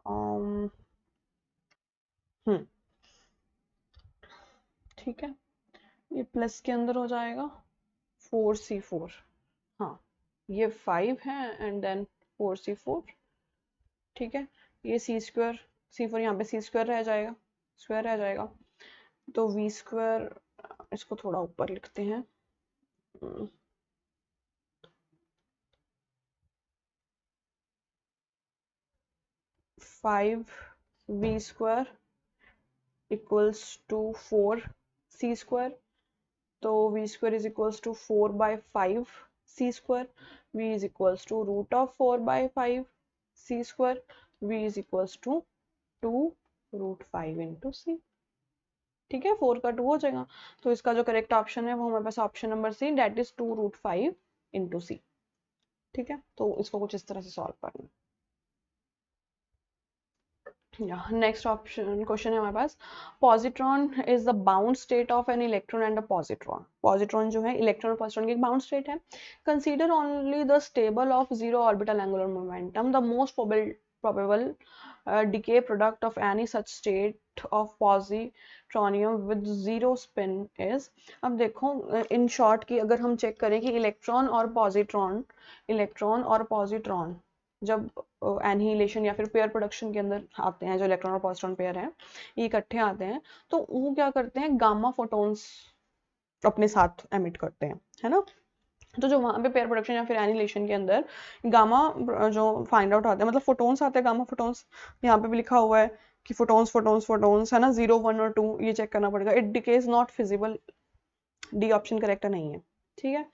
um, ठीक है, ये प्लस के अंदर हो जाएगा 4c4, हाँ ये 5 है एंड देन 4c4, ठीक है। ये c4 यहाँ पे c² रह जाएगा, स्क्वायर रह जाएगा, तो v², इसको थोड़ा ऊपर लिखते हैं, 5v² इक्वल्स टू 4c², तो v² is equals to 4/5c², v is equals to √4/5c², v is equals to 2√5 into c। ठीक है, 4 का 2 हो जाएगा, तो इसका जो करेक्ट ऑप्शन है वो हमारे पास option number C, that is 2√5 into c. ठीक है, तो इसको कुछ इस तरह से सॉल्व करना। नेक्स्ट ऑप्शन क्वेश्चन है हमारे पास, positron is the bound state of an electron and a positron. Positron जो है इलेक्ट्रॉन और पॉजिट्रॉन की एक बाउंड स्टेट है। Consider only the stable of zero orbital angular momentum, the most probable decay product of any such state of positronium with zero spin is। अब देखो इन short की अगर हम चेक करें कि इलेक्ट्रॉन और पॉजिट्रॉन जब एनहिलेशन या फिर पेयर प्रोडक्शन के अंदर आते हैं, जो इलेक्ट्रॉन और पॉजिट्रॉन पेयर हैं ये इकट्ठे आते हैं, तो वो क्या करते हैं, गामा फोटॉन्स अपने साथ एमिट करते हैं, है ना। तो जो वहाँ पे पेयर प्रोडक्शन या फिर एनिलेशन के अंदर गामा जो फाइंड आउट आते हैं, मतलब फोटोन्स आते हैं, गामा फोटोन्स, यहाँ पे भी लिखा हुआ है कि फोटोन्स है ना, 0 1 और 2 ये चेक करना पड़ेगा। It decays not feasible, D option correct नहीं है। ठीक है,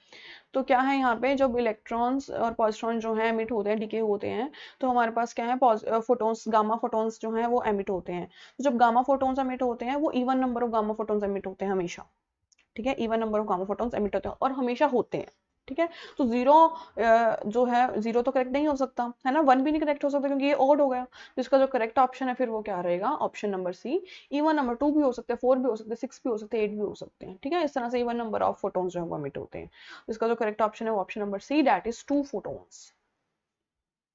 तो क्या है यहाँ पे, जब इलेक्ट्रॉन्स और पॉजिट्रॉन जो है एमिट होते हैं, डिके होते हैं, तो हमारे पास क्या है, फोटोन्स, गामा फोटोन्स जो हैं वो एमिट होते हैं। तो जब गामा फोटोन्स एमिट होते हैं वो even number of gamma photons emit होते हैं हमेशा। ठीक है, even number of gamma photons emit होते हैं और हमेशा होते हैं। ठीक है, तो जीरो जो है, जीरो तो करेक्ट नहीं हो सकता है ना, 1 भी नहीं करेक्ट हो सकता क्योंकि ये ऑड हो गया। तो इसका जो करेक्ट ऑप्शन है फिर वो क्या रहेगा, option number C. Even number 2 भी हो सकते हैं, 4 भी हो सकते हैं, 6 भी हो सकते हैं, 8 भी हो सकते हैं। ठीक है, इस तरह से इवन नंबर ऑफ फोटॉन्स जो है वो एमिट होते हैं। इसका जो करेक्ट ऑप्शन है वो option number C, that is 2 photons.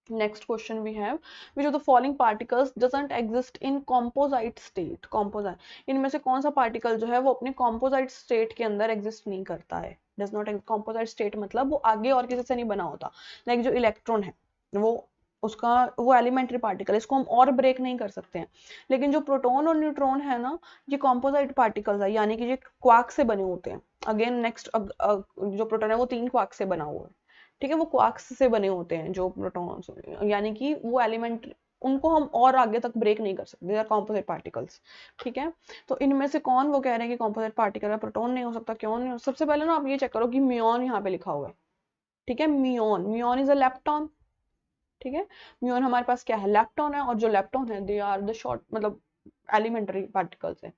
Next question we have, which of the following particles doesn't exist in composite state? Composite, इनमें से कौन सा पार्टिकल जो है वो अपने composite state के अंदर एग्जिस्ट नहीं करता है? does not exist, composite state मतलब वो आगे और किसी से नहीं बना होता। लाइक जो इलेक्ट्रॉन है वो उसका वो एलिमेंट्री पार्टिकल, इसको हम और ब्रेक नहीं कर सकते हैं। लेकिन जो प्रोटॉन और न्यूट्रॉन है ना, ये कॉम्पोजाइट पार्टिकल्स है, यानी कि ये क्वार्क से बने होते हैं। अगेन नेक्स्ट जो प्रोटॉन है वो 3 क्वार्क से बना हुआ है। ठीक है, वो क्वार्क्स से बने होते हैं जो प्रोटॉन्स, यानी कि वो एलिमेंट, उनको हम और आगे तक ब्रेक नहीं कर सकते, दे आर कॉम्पोजिट पार्टिकल्स। ठीक है, तो इनमें से कौन वो कह रहे हैं कि कॉम्पोजिट पार्टिकल है, प्रोटॉन नहीं हो सकता, क्यों नहीं हो? सबसे पहले ना आप ये चेक करो कि म्यून यहाँ पे लिखा हुआ है। ठीक है, म्यून इज अ लेप्टॉन। ठीक है, म्यून हमारे पास क्या है, लेप्टॉन है, और जो लेप्टॉन है दे आर द शॉर्ट, मतलब एलिमेंट्री पार्टिकल्स है,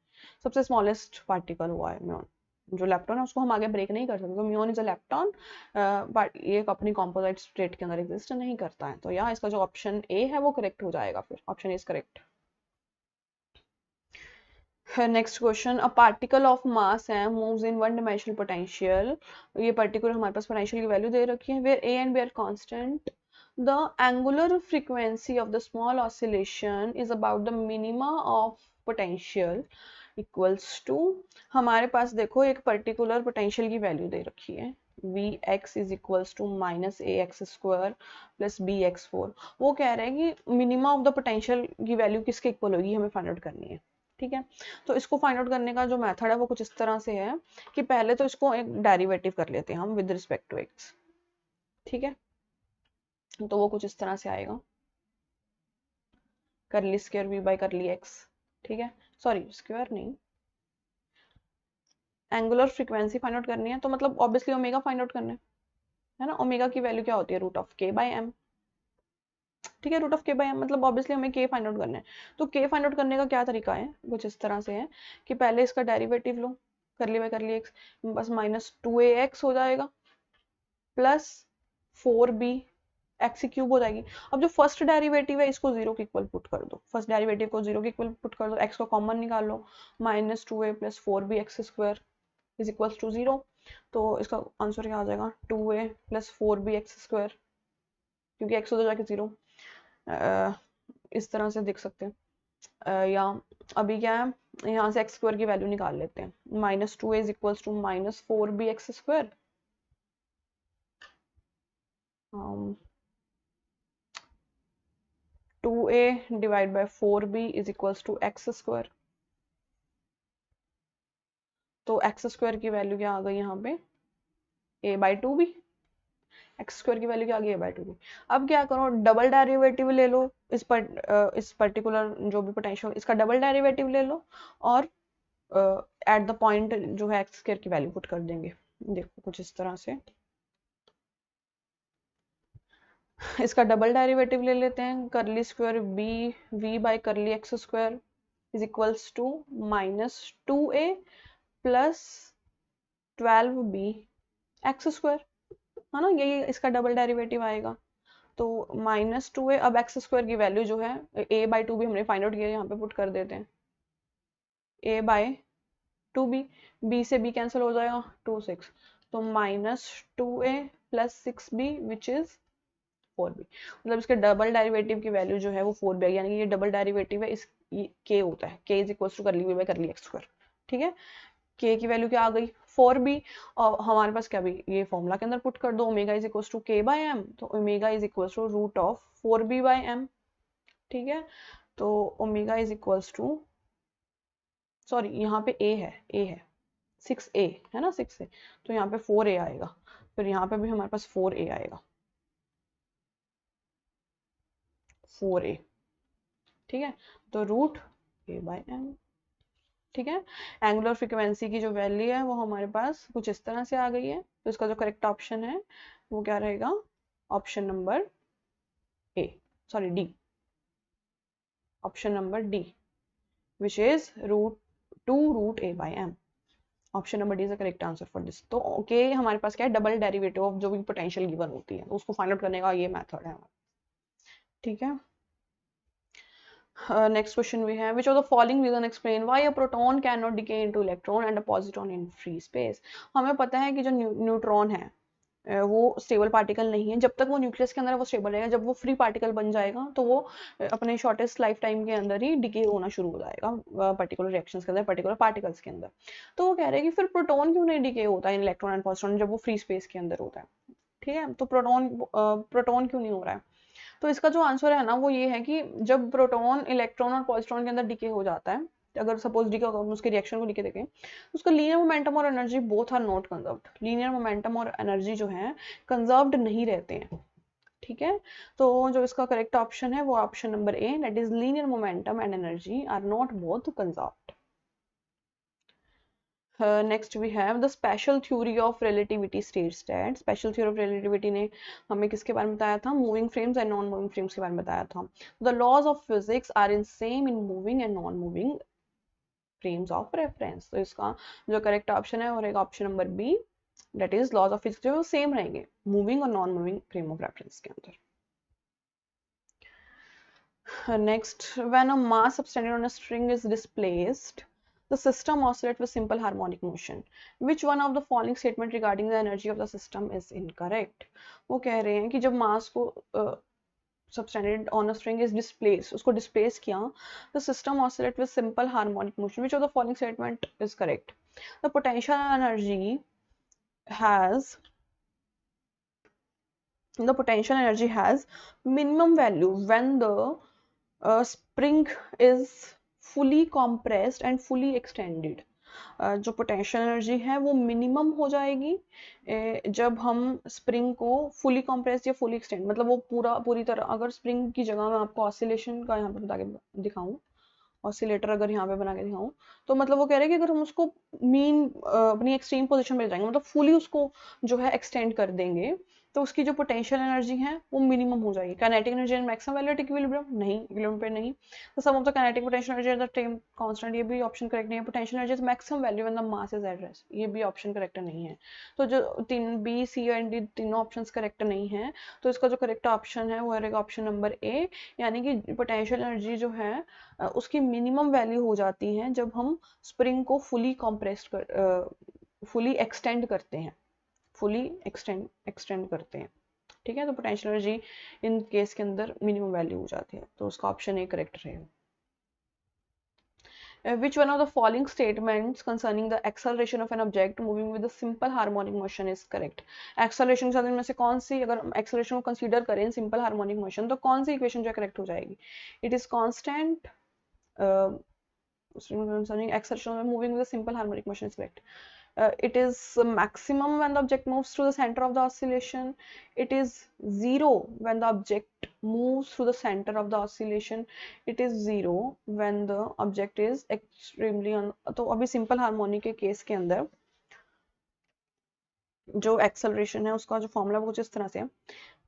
सबसे स्मॉलेस्ट पार्टिकल हुआ है म्यून। जो लेप्टॉन है उसको हम आगे ब्रेक नहीं कर सकते, तो म्यून इज अ लेप्टॉन, बट ये अपनी कॉम्पोजाइट स्टेट के अंदर एग्जिस्ट नहीं करता है। तो यहाँ इसका जो ऑप्शन ए है वो करेक्ट हो जाएगा, फिर option A is correct. Next question, a particle of mass है moves in one dimensional potential, ये पर्टिकुलर हमारे पास पोटेंशियल की वैल्यू दे रखी है, where A and B are constant, the angular frequency of the small oscillation is about the minima of potential equals to, हमारे पास देखो एक पर्टिकुलर पोटेंशियल की वैल्यू दे रखी है, Vx is equals to minus ax square plus bx4। वो कह रहे हैं कि मिनिमा ऑफ द पोटेंशियल की वैल्यू किसके इक्वल होगी, हमें फाइंड आउट करनी है। ठीक है, तो इसको फाइंड आउट करने का जो मेथड है वो कुछ इस तरह से है कि पहले तो इसको एक डेरिवेटिव कर लेते हैं हम विद रिस्पेक्ट टू एक्स। ठीक है, तो वो कुछ इस तरह से आएगा, curly square V by curly X. ठीक है, सॉरी स्क्वायर नहीं, एंगुलर फ्रीक्वेंसी फाइंड आउट करनी है, तो मतलब ऑब्वियसली ओमेगा फाइंड आउट करना है ना। ओमेगा की वैल्यू क्या होती है, रूट ऑफ के बाई एम। ठीक है, रूट ऑफ के बाई एम मतलब ऑब्वियसली हमें के फाइंड आउट करना है। तो के फाइंड आउट करने का क्या तरीका है, कुछ इस तरह से है कि पहले इसका डेरिवेटिव लो, करली बाई करली एक्स, बस माइनस 2ax हो जाएगा प्लस 4b एक्स क्यूब हो जाएगी। अब जो फर्स्ट डेरिवेटिव है इसको जीरो के इक्वल पुट कर दो, फर्स्ट डेरिवेटिव को जीरो के इक्वल पुट कर दो, एक्स को कॉमन निकाल लो, minus 2a plus 4b x square is equal to zero. तो इसका आंसर क्या आ जाएगा, 2a plus 4b x square, क्योंकि एक्स हो जाएगा जीरो। इस तरह से देख सकते हैं, या अभी क्या है, यहाँ से एक्स स्क्वायर की वैल्यू निकाल लेते हैं, minus 2a is equal to minus 4b x square, 2a divide by 4b is equals to X square. तो एक्स स्क्वायर की वैल्यू क्या आ गई यहाँ पे, a by 2b। X square की वैल्यू क्या आ गई है बाय 2b। अब क्या करो, डबल डेरिवेटिव ले लो इस पर्टिकुलर जो भी पोटेंशियल इसका डबल डेरिवेटिव ले लो और एट द पॉइंट जो है एक्स स्क्वायर की वैल्यू पुट कर देंगे। देखो कुछ इस तरह से इसका डबल डेरिवेटिव ले लेते हैं, curly square B V by curly X square is equals to -2a plus 12b X square, है ना, यही इसका डबल डेरिवेटिव आएगा। तो -2a, अब एक्स स्क्वायर की वैल्यू जो है a/2b हमने फाइंड आउट किया, यहाँ पे पुट कर देते हैं a/2b, b से b कैंसिल हो जाएगा 2 6, तो -2a plus 6b which is 4b। मतलब इसके डबल डेरिवेटिव की वैल्यू जो है वो 4b आएगी, यानी कि ये डबल डेरिवेटिव है इस k होता है, k इज इक्वल टू करली b by curly X square. ठीक है, k की वैल्यू क्या आ गई 4b, और हमारे पास क्या भी ये फॉर्मूला के अंदर पुट कर दो, omega is equal to k by m, तो omega is equal to root of 4b by m. ठीक है, तो omega is equal to, sorry यहाँ पे a है 6a, है ना 6a, तो यहाँ पे 4a आएगा, फिर यहाँ पे भी हमारे पास 4a आएगा 4a। ठीक है, तो रूट a बाई एम। ठीक है, एंगुलर फ्रीक्वेंसी की जो वैल्यू है वो हमारे पास कुछ इस तरह से आ गई है, तो इसका जो करेक्ट ऑप्शन है वो क्या रहेगा, option number A, sorry D, option number D which is root a by M. Option number D is the correct answer for this. तो ओके हमारे पास क्या है, डबल डेरिवेटिव ऑफ जो भी पोटेंशियल गिवन होती है उसको फाइंड आउट करने का ये मेथड है। ठीक है, next question we have, which of the following reason explain why a proton cannot decay into electron and a positron in free space। हमें पता है कि जो न्यूट्रॉन है वो स्टेबल पार्टिकल नहीं है, जब तक वो न्यूक्लियस के अंदर है वो स्टेबल रहेगा, जब वो फ्री पार्टिकल बन जाएगा तो वो अपने शॉर्टेस्ट लाइफ टाइम के अंदर ही डिके होना शुरू हो जाएगा पर्टिकुलर रिएक्शंस के अंदर, पर्टिकुलर पार्टिकल्स के अंदर। तो वो कह रहे हैं कि फिर प्रोटॉन क्यों नहीं डिके होता है इन इलेक्ट्रॉन एंड पॉजिट्रॉन जब वो फ्री स्पेस के अंदर होता है। ठीक है, तो प्रोटॉन क्यों नहीं हो रहा है, तो इसका जो आंसर है ना वो ये है कि जब प्रोटॉन इलेक्ट्रॉन और पॉजिट्रॉन के अंदर डिके हो जाता है, अगर सपोज डिके होगा, उसके रिएक्शन को लिखे देखें, उसका लीनियर मोमेंटम और energy both are not conserved, linear momentum और एनर्जी जो है कंजर्व्ड नहीं रहते हैं। ठीक है, तो जो इसका करेक्ट ऑप्शन है वो option number A, that is linear momentum and energy are not both conserved. Next we have the special theory of relativity states that, special theory of relativity ने हमें किसके बारे में बताया था, moving frames and non moving frames के बारे में बताया था। The laws of physics are in same in moving and non moving frames of reference. तो इसका जो करेक्ट ऑप्शन है वो रहेगा option number B, that is laws of physics जो सेम रहेंगे मूविंग और non moving frame of reference के अंदर। Next, when a mass subtended on a string is displaced, the system oscillates with simple harmonic motion. Which one of the following statement regarding the energy of the system is incorrect? वो कह रहे हैं कि जब मास को subtended on a string is displaced, उसको displace किया, the system oscillates with simple harmonic motion. Which of the following statement is correct? The potential energy has minimum value when the spring is fully compressed and fully extended। जो potential energy है वो minimum हो जाएगी जब हम spring को fully compress या fully extend, मतलब वो पूरी तरह, अगर स्प्रिंग की जगह मैं आपको ऑसिलेशन का यहाँ पे बता के दिखाऊं, ऑसिलेटर अगर यहाँ पे बना के दिखाऊं, तो मतलब वो कह रहे हैं कि अगर हम उसको मीन अपनी एक्सट्रीम पोजीशन पे जाएंगे, मतलब फुली उसको जो है एक्सटेंड कर देंगे, तो उसकी जो पोटेंशियल एनर्जी है वो मिनिमम हो जाएगी। Kinetic energy and maximum value at equilibrium, नहीं इक्विलिब्रियम पे नहीं। तो sum of the kinetic potential energy at the time constant, ये भी ऑप्शन करेक्ट नहीं है। Potential energy is maximum value when the mass is at rest, ये भी ऑप्शन करेक्ट नहीं है। तो जो तीन बी सी एंड डी तीनों ऑप्शंस करेक्ट नहीं है, तो इसका जो करेक्ट ऑप्शन है वो रहेगा ऑप्शन नंबर ए, यानी कि पोटेंशियल एनर्जी जो है उसकी मिनिमम वैल्यू हो जाती है जब हम स्प्रिंग को फुली कॉम्प्रेस्ड फुली एक्सटेंड करते हैं, फुली एक्सटेंड करते हैं। ठीक है, तो पोटेंशियल एनर्जी इन केस के अंदर मिनिमम वैल्यू हो जाती है, तो उसका ऑप्शन ए करेक्ट रहेगा। Which one of the following statements concerning the acceleration of an object moving with a simple harmonic motion is correct? Acceleration के साथ इनमें से कौन सी, अगर acceleration को consider करें simple harmonic motion, तो कौन सी equation जो correct हो जाएगी? It is constant concerning acceleration of moving with a simple harmonic motion is correct. it is maximum when the object moves through the center of the oscillation. It is zero when the object moves through the center of the oscillation. It is zero when the object is extremely on. तो अभी simple harmonic के case के अंदर जो acceleration है उसका जो formula वो कुछ इस तरह से है,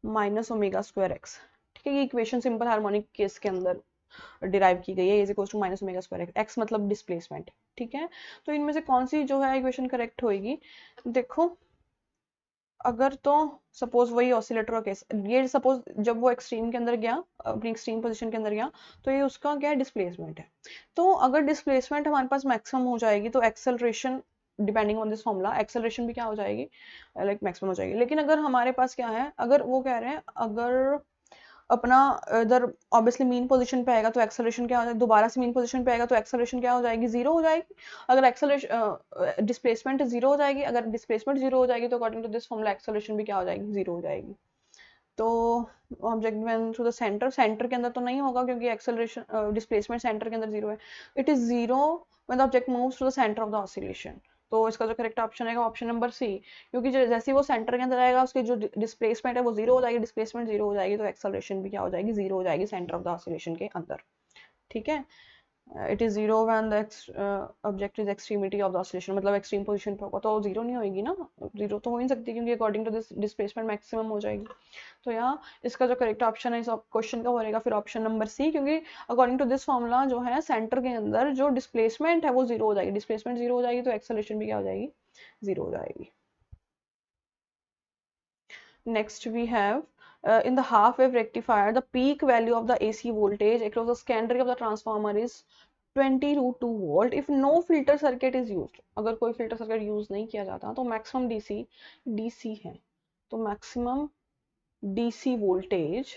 माइनस ओमेगा स्क्वायर एक्स। ठीक है, ये इक्वेशन सिंपल हार्मोनिक केस के अंदर डिराइव की गई है, is equals to minus omega square X मतलब डिस्प्लेसमेंट। ठीक है, तो इनमें से कौन सी जो है इक्वेशन करेक्ट होगी? देखो, अगर तो सपोज वही ऑसिलेटर का केस, ये सपोज जब वो एक्सट्रीम के अंदर गया, अपनी एक्सट्रीम पोजीशन के अंदर गया, तो ये उसका क्या है, डिस्प्लेसमेंट है। तो अगर डिस्प्लेसमेंट हमारे पास मैक्सिमम हो जाएगी तो acceleration depending on this formula acceleration भी क्या हो जाएगी, लाइक मैक्सिमम हो जाएगी। लेकिन अगर हमारे पास क्या है, अगर वो कह रहे हैं अगर अपना इधर ऑब्वियसली मीन पोजीशन पे आएगा तो एक्सेलरेशन क्या हो जाएगा, दोबारा से मीन पोजीशन पे आएगा तो एक्सेलरेशन क्या हो जाएगी, जीरो हो जाएगी। अगर एक्सेलरेशन डिस्प्लेसमेंट जीरो हो जाएगी, अगर डिस्प्लेसमेंट जीरो हो जाएगी तो according to this formula acceleration भी क्या हो जाएगी, जीरो हो जाएगी। तो object when through the centre, centre के अंदर तो नहीं होगा क्योंकि एक्सेलरेशन डिस्प्लेसमेंट सेंटर के अंदर जीरो है। It is zero when the object moves to the centre of the oscillation. तो इसका जो करेक्ट ऑप्शन है ऑप्शन नंबर सी, क्योंकि जैसे ही वो सेंटर के अंदर आएगा उसकी जो डिस्प्लेसमेंट है वो जीरो हो जाएगी, डिस्प्लेसमेंट जीरो हो जाएगी तो एक्सेलरेशन भी क्या हो जाएगी, जीरो हो जाएगी सेंटर ऑफ द ऑसिलेशन के अंदर। ठीक है, it is zero when the object is extremity of the oscillation, मतलब एक्सट्रीम पोजीशन पे होगा तो जीरो नहीं होगी ना, जीरो तो हो ही नहीं सकती क्योंकि according to this displacement maximum हो जाएगी। तो यहाँ इसका जो करेक्ट ऑप्शन है इस क्वेश्चन का रहेगा फिर ऑप्शन नंबर सी, क्योंकि अकॉर्डिंग टू दिस फॉर्मूला जो है सेंटर के अंदर जो डिस्प्लेसमेंट है वो जीरो हो जाएगी, डिस्प्लेसमेंट जीरो हो जाएगी तो एक्सेलरेशन भी क्या हो जाएगी, जीरो हो जाएगी। Next we have in the half wave rectifier the peak value of the AC voltage across the secondary of the transformer is 20 root 2 volt if no filter circuit is used। अगर कोई filter circuit use नहीं किया जाता तो maximum DC है, तो maximum DC voltage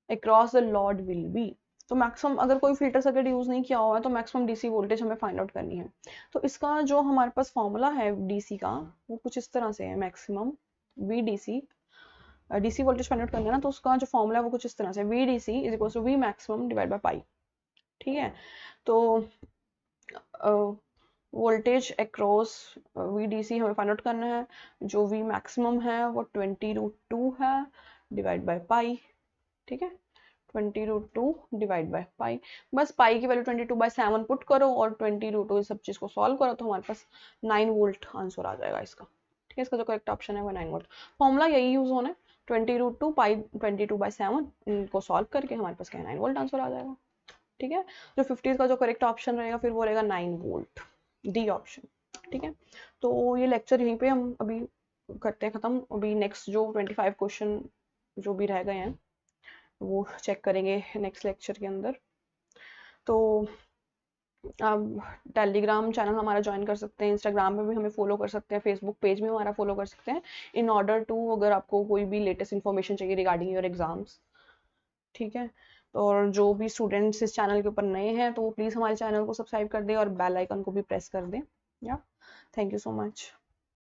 across the load will be। तो maximum अगर कोई फिल्टर सर्किट यूज नहीं किया हुआ है तो मैक्सिमम डीसी वोल्टेज हमें फाइंड आउट करनी है। तो इसका जो हमारे पास फॉर्मूला है डीसी का वो कुछ इस तरह से है, maximum V DC, DC voltage find out करना है ना, तो उसका जो फॉर्मूला है वो कुछ इस तरह से, V DC is equal to V maximum divide by pi. ठीक है, तो वोल्टेज अक्रॉस वी डीसी हमें फाइंड आउट करना है, जो वी मैक्सिमम है वो 20√2 है डिवाइड बाय पाई। ठीक है, 20√2 डिवाइड बाय पाई, बस पाई की वैल्यू 22/7 पुट करो और 20√2 सब चीज को सॉल्व करो तो हमारे पास 9 वोल्ट आंसर आ जाएगा इसका। ठीक है, इसका जो करेक्ट ऑप्शन है वो 9 वोल्ट। फॉर्मूला यही यूज होना है, 20√2 पाई 22/7, इनको सॉल्व करके हमारे पास क्या है, 9 वोल्ट आंसर आ जाएगा। ठीक है, जो 50 का जो करेक्ट ऑप्शन रहेगा फिर वो रहेगा 9 वोल्ट, डी ऑप्शन। ठीक है, तो ये लेक्चर यहीं पे हम अभी करते हैं खत्म। अभी नेक्स्ट जो 25 क्वेश्चन जो भी रह गए हैं वो चेक करेंगे नेक्स्ट लेक्चर के अंदर। तो आप टेलीग्राम चैनल हमारा ज्वाइन कर सकते हैं, इंस्टाग्राम पे भी हमें फॉलो कर सकते हैं, फेसबुक पेज भी हमारा फॉलो कर सकते हैं इन ऑर्डर टू, अगर आपको कोई भी लेटेस्ट इन्फॉर्मेशन चाहिए रिगार्डिंग योर एग्जाम्स। ठीक है, तो और जो भी स्टूडेंट्स इस चैनल के ऊपर नए हैं तो वो प्लीज़ हमारे चैनल को सब्सक्राइब कर दें और बेल आइकन को भी प्रेस कर दें। या थैंक यू सो मच।